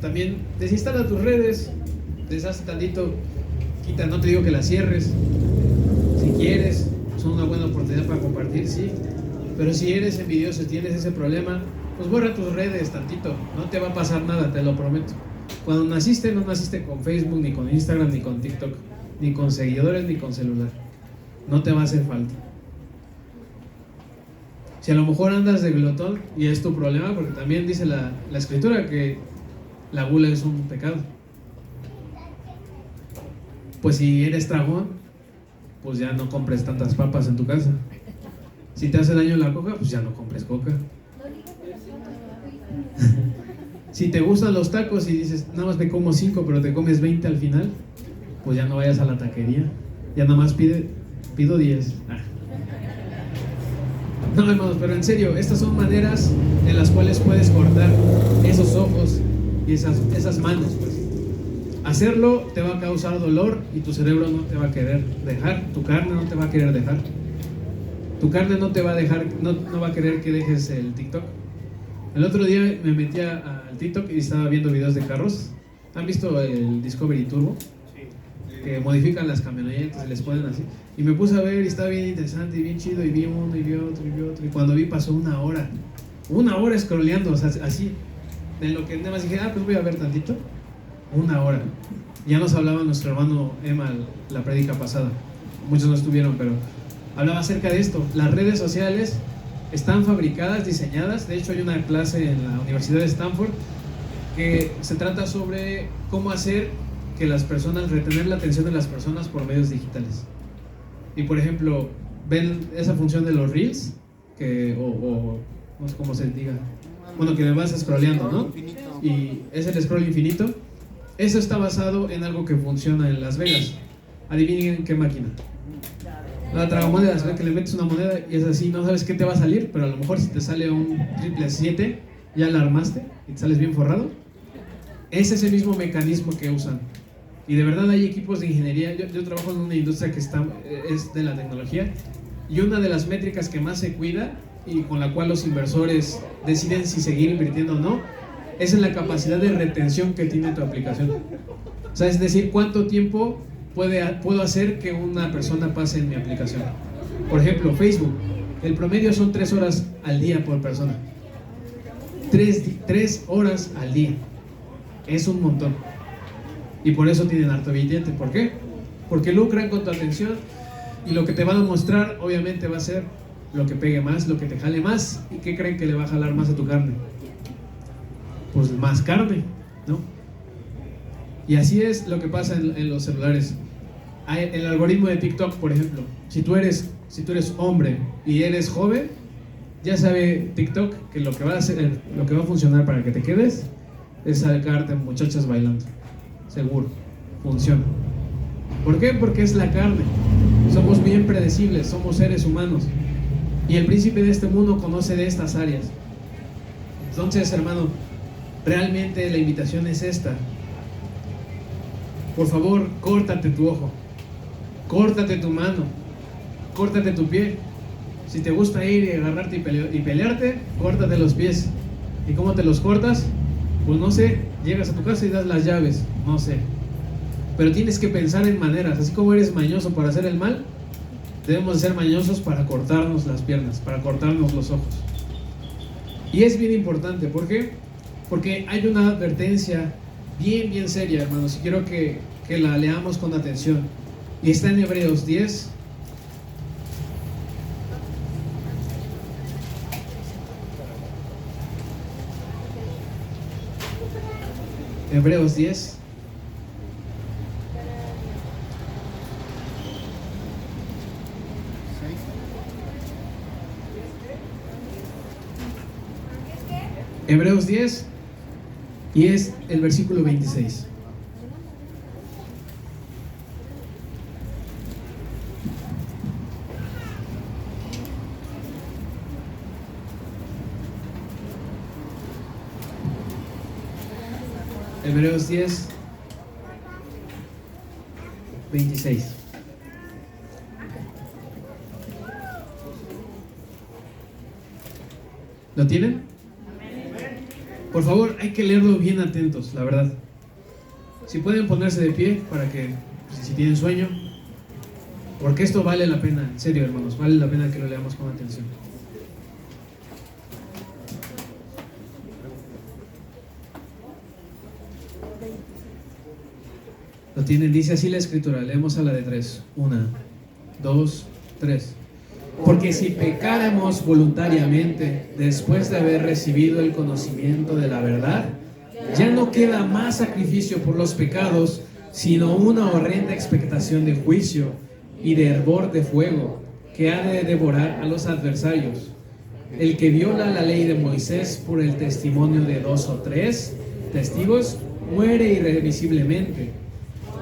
también desinstala tus redes, deshazte tantito, quita, no te digo que las cierres, si quieres, son una buena oportunidad para compartir, sí, pero si eres envidioso y tienes ese problema, pues borra tus redes tantito, no te va a pasar nada, te lo prometo. Cuando naciste, no naciste con Facebook, ni con Instagram, ni con TikTok, ni con seguidores, ni con celular, no te va a hacer falta. Si a lo mejor andas de glotón y es tu problema, porque también dice la escritura que la gula es un pecado. Pues si eres tragón, pues ya no compres tantas papas en tu casa. Si te hace daño la coca, pues ya no compres coca. Si te gustan los tacos y dices, nada más me como 5, pero te comes 20 al final, pues ya no vayas a la taquería. Ya nada más pido 10. No, hermanos, pero en serio, estas son maneras en las cuales puedes cortar esos ojos y esas manos, pues. Hacerlo te va a causar dolor y tu cerebro no te va a querer dejar, tu carne no te va a querer dejar. Tu carne no te va a dejar, no va a querer que dejes el TikTok. El otro día me metí al TikTok y estaba viendo videos de carros. ¿Han visto el Discovery Turbo? Que modifican las camionetas y les ponen así. Y me puse a ver y estaba bien interesante y bien chido y vi uno y vi otro y vi otro. Y cuando vi pasó una hora scrolleando, o sea, así. De lo que nada más dije, pues voy a ver tantito. Una hora. Ya nos hablaba nuestro hermano Emma la prédica pasada. Muchos no estuvieron, pero hablaba acerca de esto. Las redes sociales están fabricadas, diseñadas. De hecho hay una clase en la Universidad de Stanford que se trata sobre cómo hacer que las personas, retener la atención de las personas por medios digitales. Y por ejemplo, ven esa función de los reels, o no sé cómo se diga, bueno, que me vas scrolleando, ¿no? Y es el scroll infinito. Eso está basado en algo que funciona en Las Vegas. Adivinen en qué máquina. La tragamonedas, que le metes una moneda y es así, no sabes qué te va a salir, pero a lo mejor si te sale un 777, ya la armaste y te sales bien forrado. Es ese mismo mecanismo que usan. Y de verdad hay equipos de ingeniería. Yo trabajo en una industria que es de la tecnología, y una de las métricas que más se cuida y con la cual los inversores deciden si seguir invirtiendo o no, es en la capacidad de retención que tiene tu aplicación. O sea, es decir, cuánto tiempo puedo hacer que una persona pase en mi aplicación. Por ejemplo, Facebook, el promedio son 3 horas al día por persona. 3 horas al día. Es un montón. Y por eso tienen harto billete. ¿Por qué? Porque lucran con tu atención y lo que te van a mostrar obviamente va a ser lo que pegue más, lo que te jale más. ¿Y qué creen que le va a jalar más a tu carne? Pues más carne, ¿no? Y así es lo que pasa en los celulares. El algoritmo de TikTok, por ejemplo, si tú eres hombre y eres joven, ya sabe TikTok que lo que va a funcionar para que te quedes es sacarte muchachas bailando. Seguro, funciona. ¿Por qué? Porque es la carne. Somos bien predecibles, somos seres humanos. Y el príncipe de este mundo conoce de estas áreas. Entonces, hermano, realmente la invitación es esta. Por favor, córtate tu ojo, córtate tu mano, córtate tu pie. Si te gusta ir y agarrarte y pelearte, córtate los pies. ¿Y cómo te los cortas? Pues no sé, llegas a tu casa y das las llaves, no sé. Pero tienes que pensar en maneras, así como eres mañoso para hacer el mal, debemos ser mañosos para cortarnos las piernas, para cortarnos los ojos. Y es bien importante, ¿por qué? Porque hay una advertencia bien seria, hermanos, y quiero que la leamos con atención. Y está en Hebreos 10. Hebreos 10. Hebreos 10 y es el versículo 26. Hebreos 10, 26. ¿Lo tienen? Por favor, hay que leerlo bien atentos, la verdad. Si pueden ponerse de pie para que, si tienen sueño, porque esto vale la pena, en serio, hermanos, vale la pena que lo leamos con atención. Lo tienen, dice así la escritura, leemos a la de 3. 1, 2, 3. Porque si pecáramos voluntariamente después de haber recibido el conocimiento de la verdad, ya no queda más sacrificio por los pecados, sino una horrenda expectación de juicio y de hervor de fuego que ha de devorar a los adversarios. El que viola la ley de Moisés por el testimonio de 2 o 3 testigos muere irremisiblemente.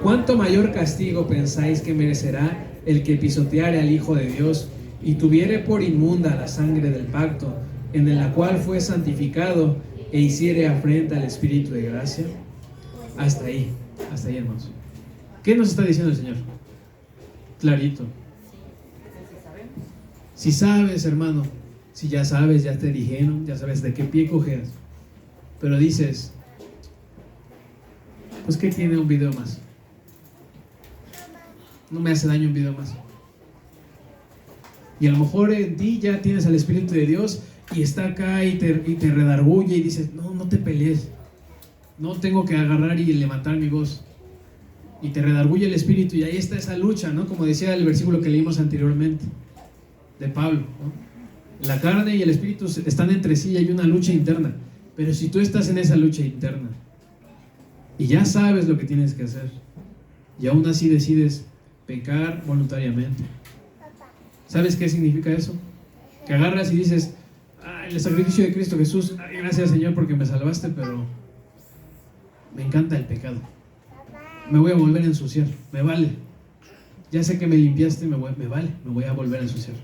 ¿Cuánto mayor castigo pensáis que merecerá el que pisoteare al Hijo de Dios y tuviere por inmunda la sangre del pacto, en la cual fue santificado, e hiciere afrenta al Espíritu de gracia? Hasta ahí, hermanos. ¿Qué nos está diciendo el Señor? Clarito. Si sabes, hermano, si ya sabes, ya te dijeron, ya sabes de qué pie cojeas, pero dices, pues ¿qué tiene un video más? No me hace daño un video más. Y a lo mejor en ti ya tienes al Espíritu de Dios y está acá y te redarguye y dices, no te pelees, no tengo que agarrar y levantar mi voz. Y te redarguye el Espíritu y ahí está esa lucha, ¿no? Como decía el versículo que leímos anteriormente de Pablo, ¿no? La carne y el Espíritu están entre sí y hay una lucha interna. Pero si tú estás en esa lucha interna y ya sabes lo que tienes que hacer y aún así decides pecar voluntariamente, ¿sabes qué significa eso? Que agarras y dices, el sacrificio de Cristo Jesús, gracias Señor porque me salvaste, pero me encanta el pecado, me voy a volver a ensuciar, me vale, ya sé que me limpiaste, me vale, me voy a volver a ensuciar.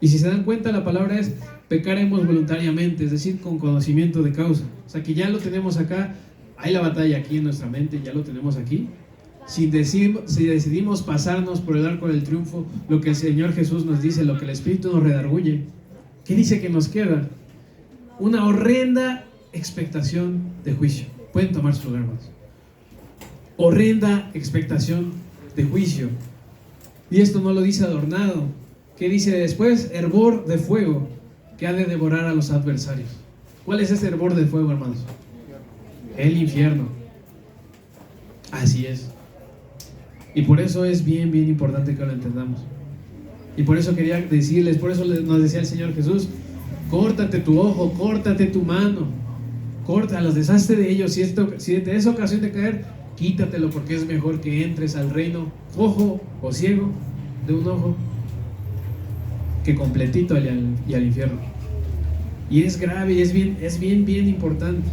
Y si se dan cuenta, la palabra es pecaremos voluntariamente, es decir, con conocimiento de causa. O sea que ya lo tenemos acá, hay la batalla aquí en nuestra mente, ya lo tenemos aquí. Si decidimos pasarnos por el arco del triunfo, lo que el Señor Jesús nos dice, lo que el Espíritu nos redarguye, ¿qué dice que nos queda? Una horrenda expectación de juicio. Pueden tomar su lugar, hermanos. Horrenda expectación de juicio. Y esto no lo dice adornado. ¿Qué dice después? Hervor de fuego que ha de devorar a los adversarios. ¿Cuál es ese hervor de fuego, hermanos? El infierno. Así es. Y por eso es bien importante que lo entendamos. Y por eso quería decirles, por eso nos decía el Señor Jesús, córtate tu ojo, córtate tu mano, córtalos, deshazte de ellos. Si te es ocasión de caer, quítatelo, porque es mejor que entres al reino cojo o ciego de un ojo que completito y al infierno. Y es grave y es bien importante.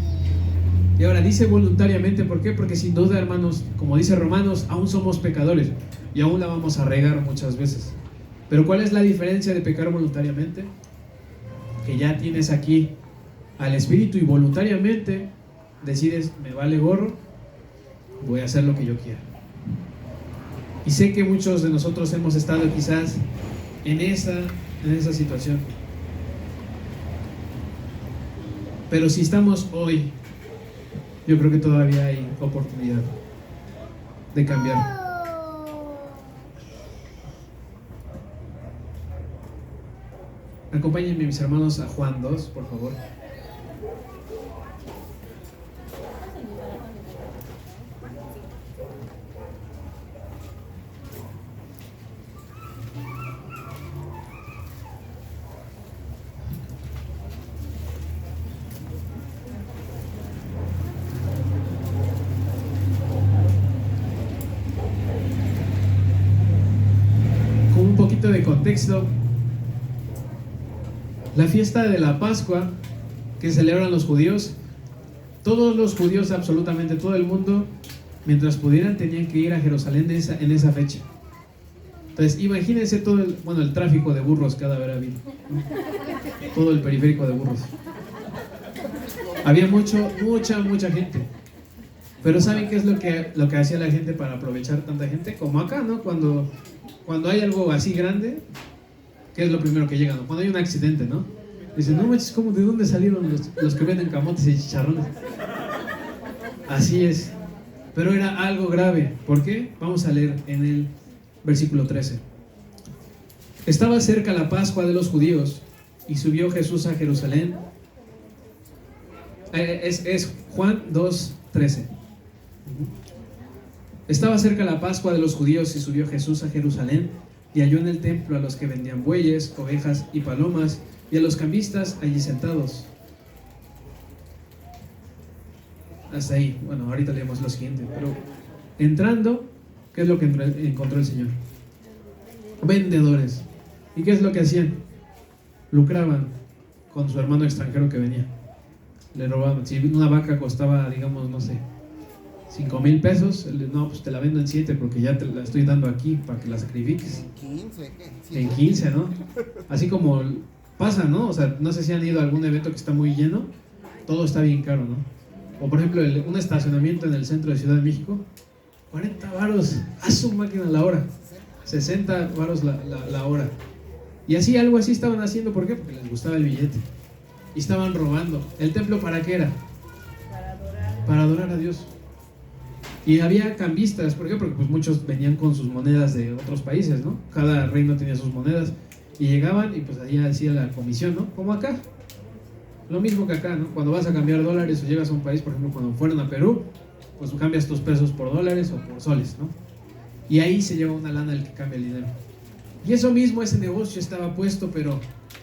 Y ahora dice voluntariamente, ¿por qué? Porque sin duda, hermanos, como dice Romanos, aún somos pecadores y aún la vamos a regar muchas veces. Pero ¿cuál es la diferencia de pecar voluntariamente? Que ya tienes aquí al Espíritu y voluntariamente decides, me vale gorro, voy a hacer lo que yo quiera. Y sé que muchos de nosotros hemos estado quizás en esa situación. Pero si estamos hoy, yo creo que todavía hay oportunidad de cambiar. Acompáñenme, mis hermanos, a Juan 2, por favor. Con un poquito de contexto, la fiesta de la Pascua que celebran los judíos, todos los judíos, absolutamente todo el mundo, mientras pudieran, tenían que ir a Jerusalén en esa fecha. Entonces, imagínense todo el tráfico de burros que ha de haber habido, ¿no? Todo el periférico de burros. Había mucha gente. Pero ¿saben qué es lo que hacía la gente para aprovechar tanta gente? Como acá, ¿no? Cuando hay algo así grande, ¿qué es lo primero que llega, no? Cuando hay un accidente, ¿no? Dicen, no manches, ¿cómo? ¿De dónde salieron los que venden camotes y chicharrones? Así es. Pero era algo grave. ¿Por qué? Vamos a leer en el versículo 13. Estaba cerca la Pascua de los judíos y subió Jesús a Jerusalén. Es Juan 2:13. Estaba cerca la Pascua de los judíos y subió Jesús a Jerusalén y halló en el templo a los que vendían bueyes, ovejas y palomas y a los cambistas allí sentados. Hasta ahí. Bueno, ahorita leemos lo siguiente. Pero entrando, ¿qué es lo que encontró el Señor? Vendedores. ¿Y qué es lo que hacían? Lucraban con su hermano extranjero que venía. Le robaban. Si una vaca costaba, digamos, no sé, 5,000 pesos, no, pues te la vendo en 7 porque ya te la estoy dando aquí para que la sacrifiques. En 15, ¿qué? Sí. En 15, ¿no? Así como pasa, ¿no? O sea, no sé si han ido a algún evento que está muy lleno, todo está bien caro, ¿no? O por ejemplo, un estacionamiento en el centro de Ciudad de México, 40 varos, a su máquina la hora, 60 varos la hora. Y así, algo así estaban haciendo, ¿por qué? Porque les gustaba el billete. Y estaban robando. ¿El templo para qué era? Para adorar a Dios. Y había cambistas, ¿por qué? Porque pues muchos venían con sus monedas de otros países, ¿no? Cada reino tenía sus monedas. Y llegaban y pues ahí hacía la comisión, ¿no? Como acá. Lo mismo que acá, ¿no? Cuando vas a cambiar dólares o llegas a un país, por ejemplo, cuando fueron a Perú, pues cambias tus pesos por dólares o por soles, ¿no? Y ahí se lleva una lana el que cambia el dinero. Y eso mismo, ese negocio estaba puesto, pero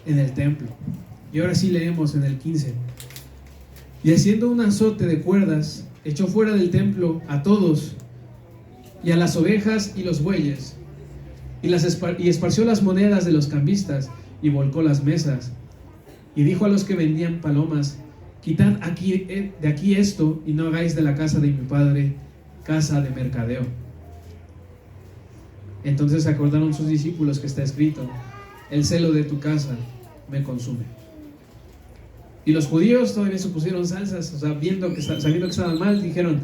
en el templo. Y ahora sí leemos en el 15. Y haciendo un azote de cuerdas, echó fuera del templo a todos, y a las ovejas y los bueyes, y esparció las monedas de los cambistas, y volcó las mesas. Y dijo a los que vendían palomas: quitad de aquí esto, y no hagáis de la casa de mi padre casa de mercadeo. Entonces acordaron sus discípulos que está escrito: el celo de tu casa me consume. Y los judíos todavía se pusieron salsas, o sea, sabiendo que estaban mal, dijeron: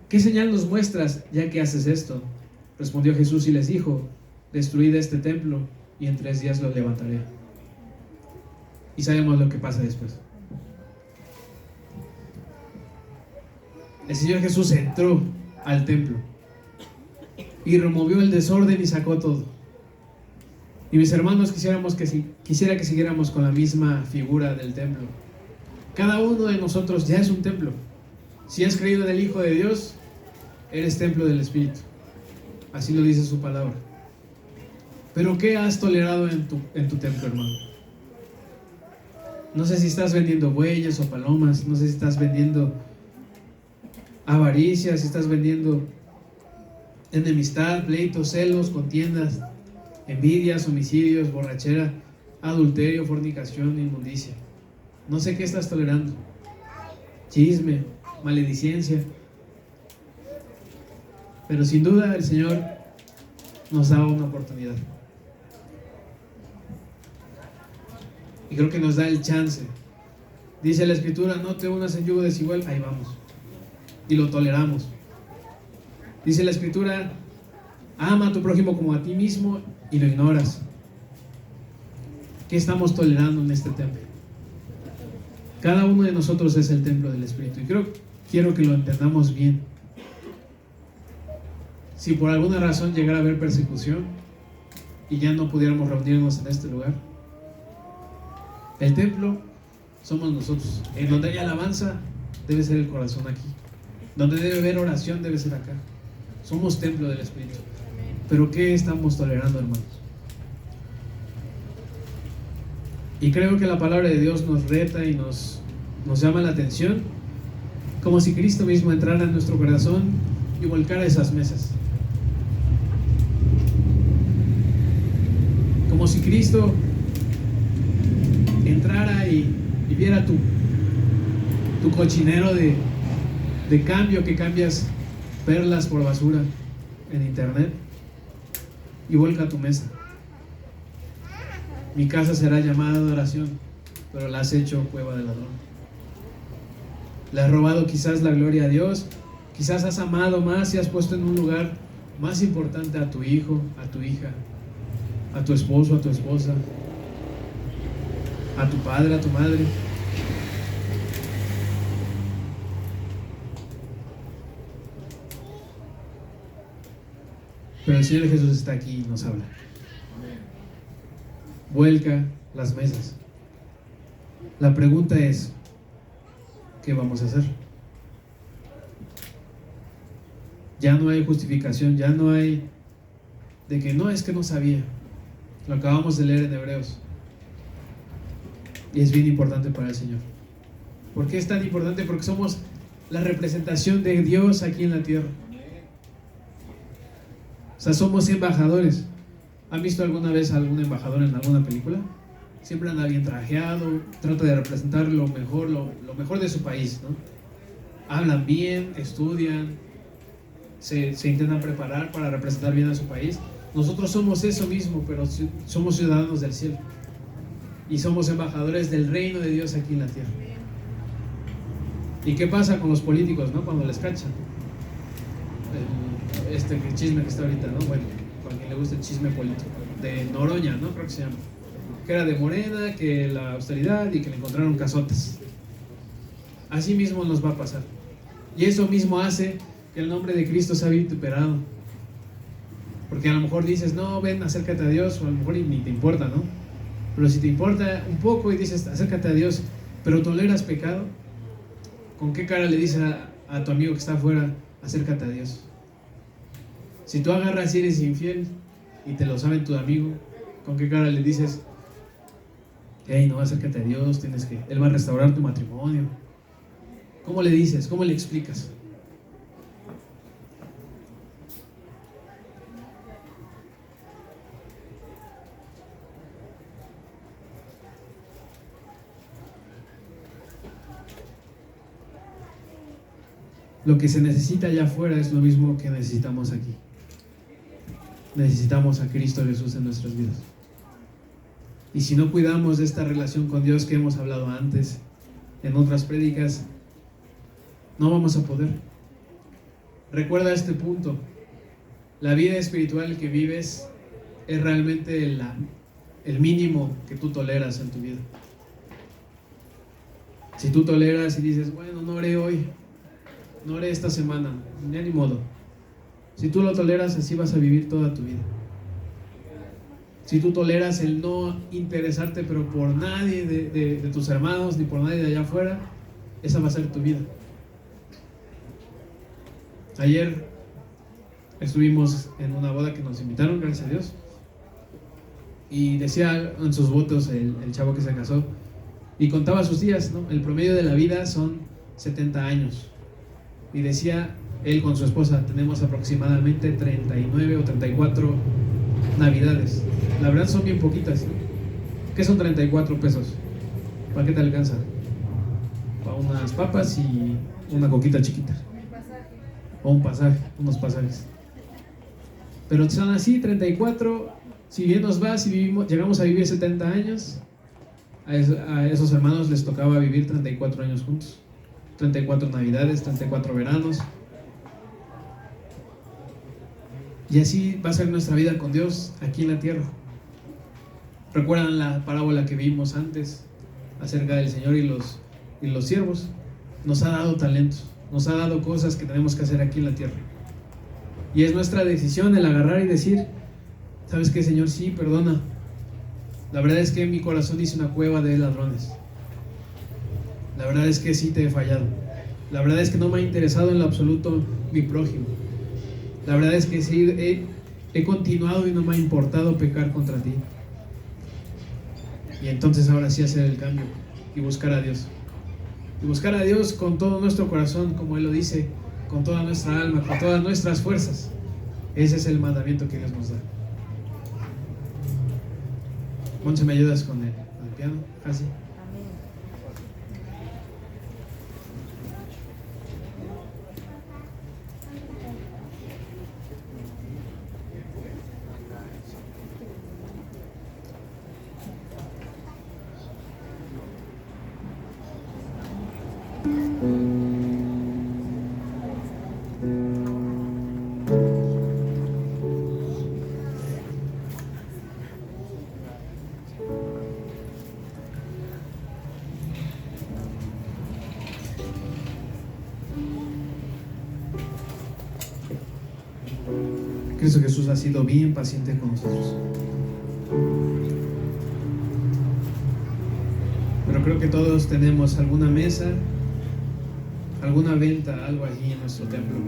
¿qué señal nos muestras ya que haces esto? Respondió Jesús y les dijo: destruid este templo y en 3 días lo levantaré. Y sabemos lo que pasa después. El Señor Jesús entró al templo y removió el desorden y sacó todo. Y mis hermanos, quisiera que siguiéramos con la misma figura del templo. Cada uno de nosotros ya es un templo. Si has creído en el Hijo de Dios, eres templo del Espíritu. Así lo dice su palabra. Pero ¿qué has tolerado en tu templo, hermano? No sé si estás vendiendo bueyes o palomas, no sé si estás vendiendo avaricia, si estás vendiendo enemistad, pleitos, celos, contiendas, envidias, homicidios, borrachera, adulterio, fornicación, inmundicia. No sé qué estás tolerando. Chisme, maledicencia. Pero sin duda el Señor nos da una oportunidad. Y creo que nos da el chance. Dice la Escritura: no te unas en yugo desigual. Ahí vamos. Y lo toleramos. Dice la Escritura: ama a tu prójimo como a ti mismo, y lo ignoras. ¿Qué estamos tolerando en este templo? Cada uno de nosotros es el templo del Espíritu. Y quiero que lo entendamos bien. Si por alguna razón llegara a haber persecución y ya no pudiéramos reunirnos en este lugar, el templo somos nosotros. En donde hay alabanza debe ser el corazón aquí. Donde debe haber oración debe ser acá. Somos templo del Espíritu. Pero ¿qué estamos tolerando, hermanos? Y creo que la palabra de Dios nos reta y nos llama la atención, como si Cristo mismo entrara en nuestro corazón y volcara esas mesas. Como si Cristo entrara y viera tu cochinero de cambio, que cambias perlas por basura en internet, y vuelca tu mesa. Mi casa será llamada adoración, pero la has hecho cueva de ladrón. Le has robado quizás la gloria a Dios, quizás has amado más y has puesto en un lugar más importante a tu hijo, a tu hija, a tu esposo, a tu esposa. a tu padre, a tu madre. Pero el Señor Jesús está aquí y nos habla. Vuelca las mesas. La pregunta es, ¿qué vamos a hacer? Ya no hay justificación, ya no hay de que no, es que no sabía. Lo acabamos de leer en Hebreos. Y es bien importante para el Señor. ¿Por qué es tan importante? Porque somos la representación de Dios aquí en la tierra. O sea, somos embajadores. ¿Han visto alguna vez a algún embajador en alguna película? Siempre anda bien trajeado, trata de representar lo mejor de su país, ¿no? Hablan bien, estudian, se intentan preparar para representar bien a su país. Nosotros somos eso mismo, pero somos ciudadanos del cielo. Y somos embajadores del reino de Dios aquí en la tierra. ¿Y qué pasa con los políticos, no? Cuando les cachan. El chisme que está ahorita, ¿no? Bueno, para quien le gusta el chisme político. De Noroña, ¿no? Creo que se llama. Que era de Morena, que la austeridad y que le encontraron cazotes. Así mismo nos va a pasar. Y eso mismo hace que el nombre de Cristo sea vituperado. Porque a lo mejor dices, no, ven, acércate a Dios, o a lo mejor ni te importa, ¿no? Pero si te importa un poco y dices, acércate a Dios, pero toleras pecado, ¿con qué cara le dices a tu amigo que está afuera, acércate a Dios? Si tú agarras y eres infiel y te lo sabe tu amigo, ¿con qué cara le dices, hey, no, acércate a Dios, Él va a restaurar tu matrimonio? ¿Cómo le dices? ¿Cómo le explicas? Lo que se necesita allá afuera es lo mismo que necesitamos aquí. Necesitamos a Cristo Jesús en nuestras vidas. Y si no cuidamos de esta relación con Dios que hemos hablado antes, en otras prédicas, no vamos a poder. Recuerda este punto. La vida espiritual que vives es realmente el mínimo que tú toleras en tu vida. Si tú toleras y dices, bueno, no oré hoy, no haré esta semana, ni modo. Si tú lo toleras, así vas a vivir toda tu vida. Si tú toleras el no interesarte, pero por nadie de tus hermanos, ni por nadie de allá afuera, esa va a ser tu vida. Ayer estuvimos en una boda que nos invitaron, gracias a Dios. Y decía en sus votos el chavo que se casó, y contaba sus días, ¿no? El promedio de la vida son 70 años. Y decía él con su esposa, tenemos aproximadamente 39 o 34 navidades. La verdad son bien poquitas, ¿no? ¿Qué son 34 pesos? ¿Para qué te alcanza? Para unas papas y una coquita chiquita. O un pasaje, unos pasajes. Pero son así, 34. Si bien nos va, si llegamos a vivir 70 años, a esos hermanos les tocaba vivir 34 años juntos. 34 navidades, 34 veranos. Y así va a ser nuestra vida con Dios aquí en la tierra. ¿Recuerdan la parábola que vimos antes acerca del Señor y los siervos? Nos ha dado talentos, nos ha dado cosas que tenemos que hacer aquí en la tierra. Y es nuestra decisión el agarrar y decir, ¿sabes qué, Señor? Sí, perdona. La verdad es que en mi corazón hice una cueva de ladrones. La verdad es que sí te he fallado. La verdad es que no me ha interesado en lo absoluto mi prójimo. La verdad es que sí he continuado y no me ha importado pecar contra ti. Y entonces ahora sí hacer el cambio y buscar a Dios. Y buscar a Dios con todo nuestro corazón, como Él lo dice, con toda nuestra alma, con todas nuestras fuerzas. Ese es el mandamiento que Dios nos da. Monse, ¿me ayudas con el piano? Así. Cristo Jesús ha sido bien paciente con nosotros. Pero creo que todos tenemos alguna mesa, alguna venta, algo allí en nuestro templo.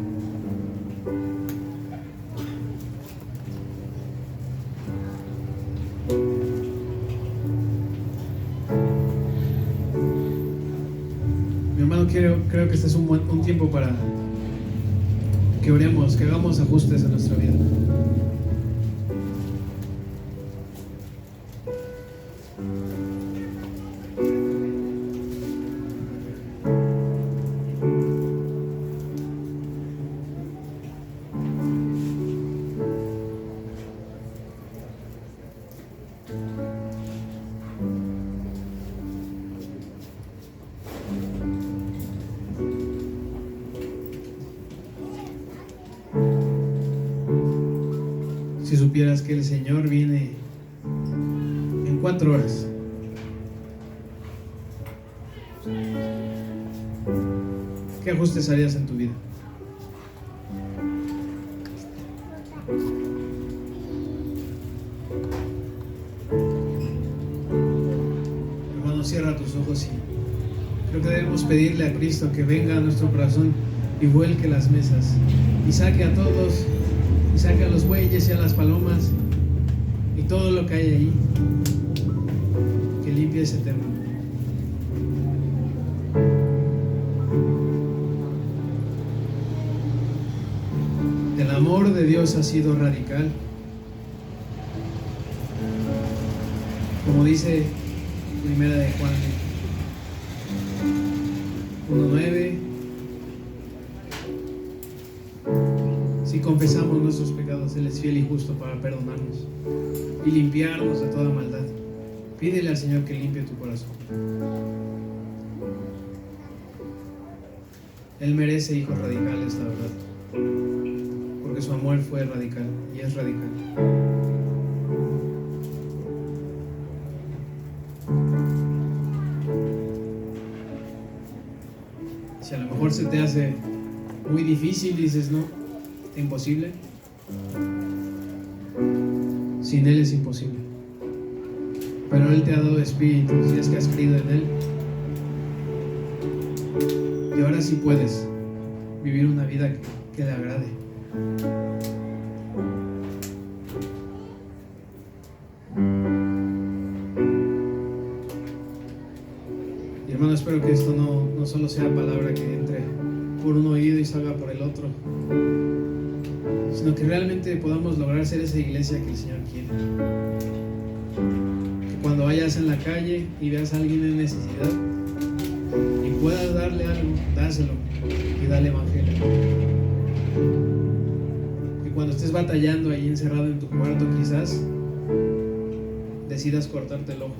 Mi hermano, creo que este es un tiempo para que oremos, que hagamos ajustes en nuestra vida. Si supieras que el Señor viene en 4 horas, ¿qué ajustes harías en tu vida? Hermano, cierra tus ojos y creo que debemos pedirle a Cristo que venga a nuestro corazón y vuelque las mesas y saque a todos, y saque a los bueyes y a las palomas y todo lo que hay ahí, que limpie ese templo. El amor de Dios ha sido radical. Como dice Primera de Juan 1:9, si confesamos nuestros pecados, Él es fiel y justo para perdonarnos y limpiarnos de toda maldad. Pídele al Señor que limpie tu corazón. Él merece hijos radicales, la verdad, porque su amor fue radical y es radical. Si a lo mejor se te hace muy difícil y dices no, está imposible, sin Él es imposible. Pero Él te ha dado espíritu, si es que has creído en Él, y ahora sí puedes vivir una vida que le agrade. Y hermano, espero que esto no solo sea palabra que entre por un oído y salga por el otro, sino que realmente podamos lograr ser esa iglesia que el Señor quiere. Que cuando vayas en la calle y veas a alguien en necesidad y puedas darle algo, dáselo y dale evangelio. Que cuando estés batallando ahí encerrado en tu cuarto, quizás decidas cortarte el ojo.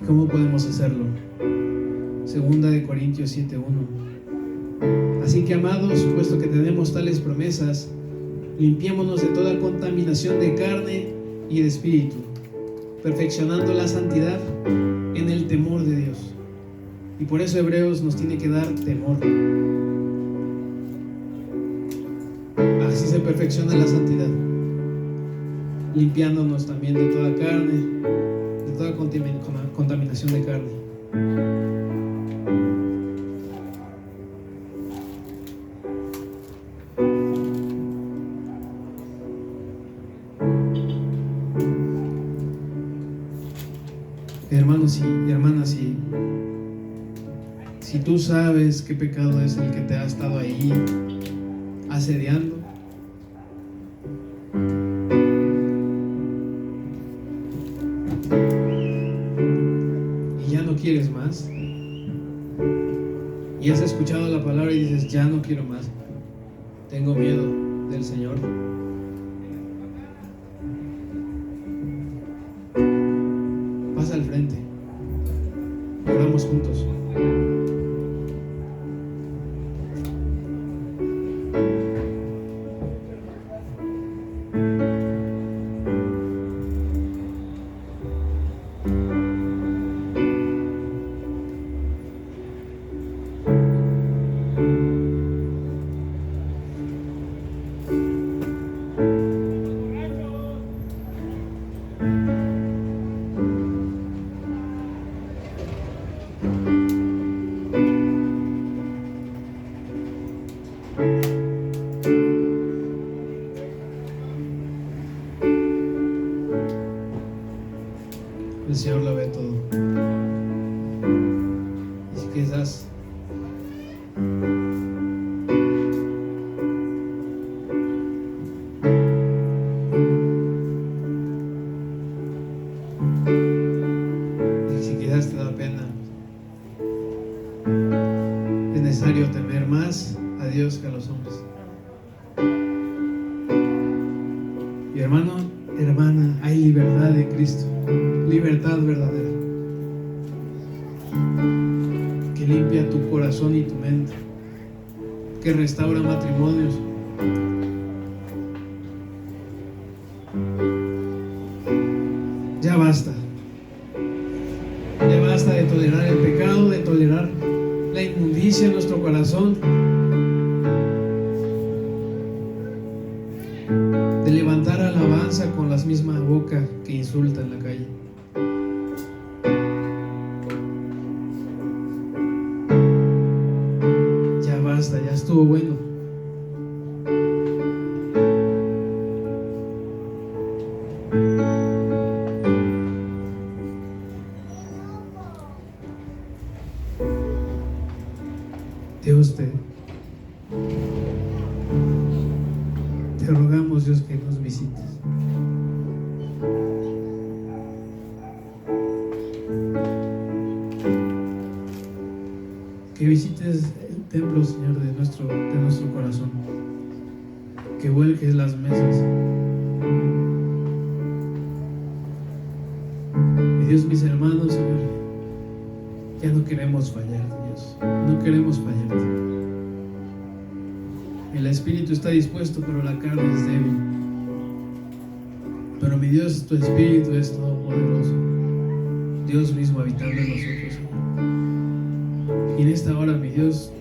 ¿Cómo podemos hacerlo? 2 Corintios 7:1. Así que, amados, puesto que tenemos tales promesas, limpiémonos de toda contaminación de carne y de espíritu, perfeccionando la santidad en el temor de Dios. Y por eso Hebreos nos tiene que dar temor. Así se perfecciona la santidad, limpiándonos también de toda carne, de toda contaminación de carne. Hermanos y hermanas, si tú sabes qué pecado es el que te ha estado ahí asediando, más. Y has escuchado la palabra y dices, ya no quiero más. Tengo miedo del Señor. Pasa al frente. Oramos juntos. El Señor lo ve todo. Y si quizás te da pena, es necesario temer más a Dios que a los hombres. Y hermano, hermana, hay libertad en Cristo, libertad verdadera, que limpia tu corazón y tu mente, que restaura matrimonios, ya basta. Ya basta de tolerar el pecado, de tolerar la inmundicia en nuestro corazón, de levantar alabanza con la misma boca que insulta en la calle. Ya basta, ya estuvo bueno. Dios, te rogamos, Dios, que nos visites. Que visites el templo, Señor, de nuestro corazón. Que vuelques las mesas. Y Dios, mis hermanos, Señor, ya no queremos fallarte, Dios. No queremos fallarte. El espíritu está dispuesto, pero la carne es débil. Pero mi Dios, tu espíritu es todopoderoso. Dios mismo habitando en nosotros, Señor. Y en esta hora, mi Dios,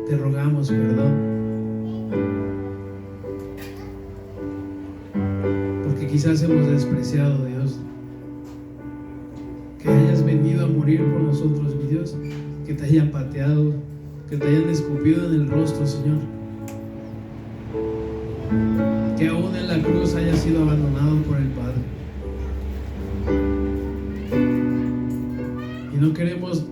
te rogamos perdón. Porque quizás hemos despreciado, Dios, que hayas venido a morir por nosotros, mi Dios, que te hayan pateado, que te hayan escupido en el rostro, Señor, que aún en la cruz hayas sido abandonado por el Padre. Y no queremos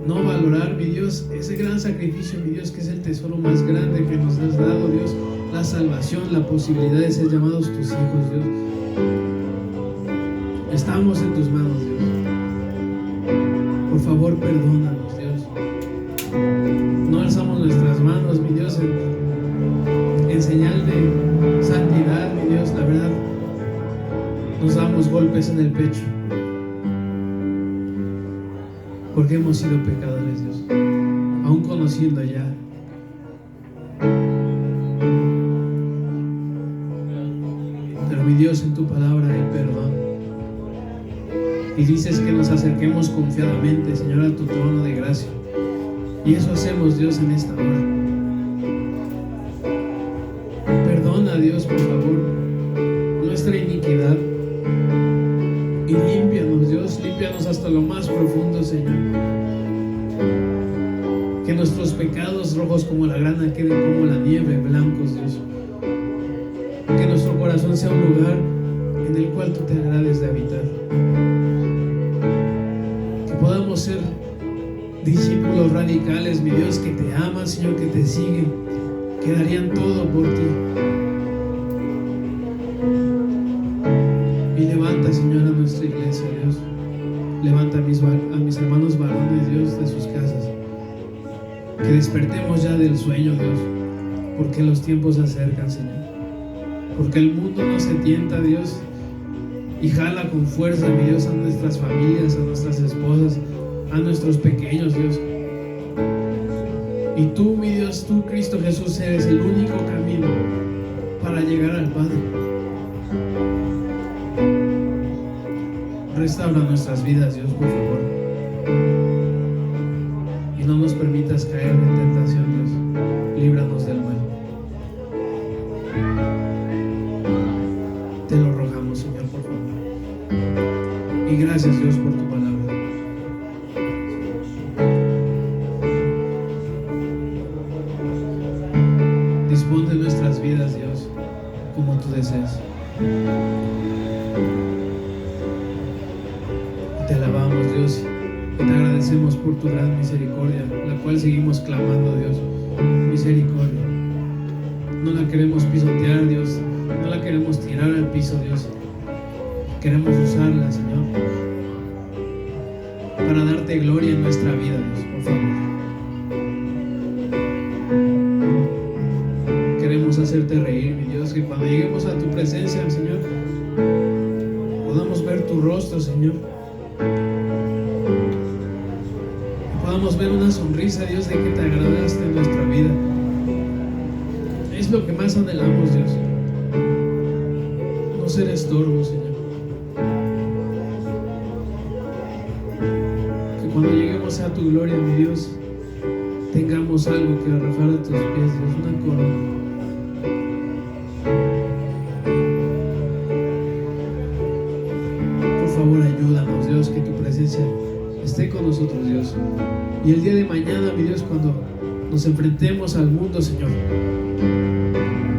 no valorar, mi Dios, ese gran sacrificio, mi Dios, que es el tesoro más grande que nos has dado, Dios, la salvación, la posibilidad de ser llamados tus hijos, Dios. Estamos en tus manos, Dios. Por favor, perdónanos, Dios. No alzamos nuestras manos, mi Dios, en señal de santidad, mi Dios. La verdad, nos damos golpes en el pecho, porque hemos sido pecadores, Dios, aún conociendo ya. Pero mi Dios, en tu palabra hay perdón. Y dices que nos acerquemos confiadamente, Señor, a tu trono de gracia. Y eso hacemos, Dios, en esta hora. Perdona, Dios, por favor, nuestra iniquidad. Y límpianos, Dios, límpianos hasta lo más profundo, Señor. Que nuestros pecados rojos como la grana queden como la nieve, blancos, Dios. Que nuestro corazón sea un lugar en el cual tú te agrades de habitar. Que podamos ser discípulos radicales, mi Dios, que te aman, Señor, que te siguen, que darían todo por ti. Y levanta, Señor, a nuestra iglesia, Dios. Levanta a mis hermanos varones, Dios, de sus casas. Que despertemos ya del sueño, Dios, porque los tiempos se acercan, Señor. Porque el mundo no se tienta, Dios, y jala con fuerza, mi Dios, a nuestras familias, a nuestras esposas, a nuestros pequeños, Dios. Y tú, mi Dios, tú, Cristo Jesús, eres el único camino para llegar al Padre. Restaura nuestras vidas, Dios, por favor. Y no nos permitas caer en tentación, Dios. Líbranos del mal. Te lo rogamos, Señor, por favor. Y gracias, Dios, por tu palabra. Dispón de nuestras vidas, Dios, como tú deseas. Te alabamos, Dios, y te agradecemos por tu gran misericordia, la cual seguimos clamando, Dios. Misericordia. No la queremos pisotear, Dios. No la queremos tirar al piso, Dios. Queremos usarla, Señor, para darte gloria en nuestra vida, Dios, por favor. Queremos hacerte reír, mi Dios, que cuando lleguemos a tu presencia, Señor, podamos ver tu rostro, Señor. Podamos ver una sonrisa, Dios, de que te agradaste en nuestra vida. Es lo que más anhelamos, Dios. No ser estorbo, Señor. Que cuando lleguemos a tu gloria, mi Dios, tengamos algo que arrojar a tus pies, Dios, una corona. Por favor, ayúdanos, Dios, que tu presencia esté con nosotros, Dios. Y el día de mañana, mi Dios, cuando nos enfrentemos al mundo, Señor,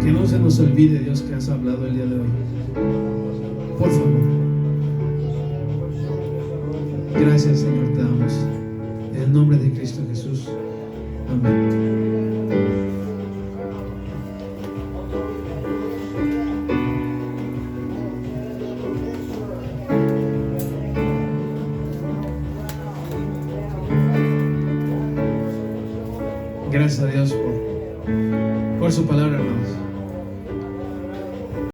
que no se nos olvide, Dios, que has hablado el día de hoy. Por favor. Gracias, Señor, te damos. En el nombre de Cristo Jesús. Amén. Gracias a Dios por su palabra, hermanos.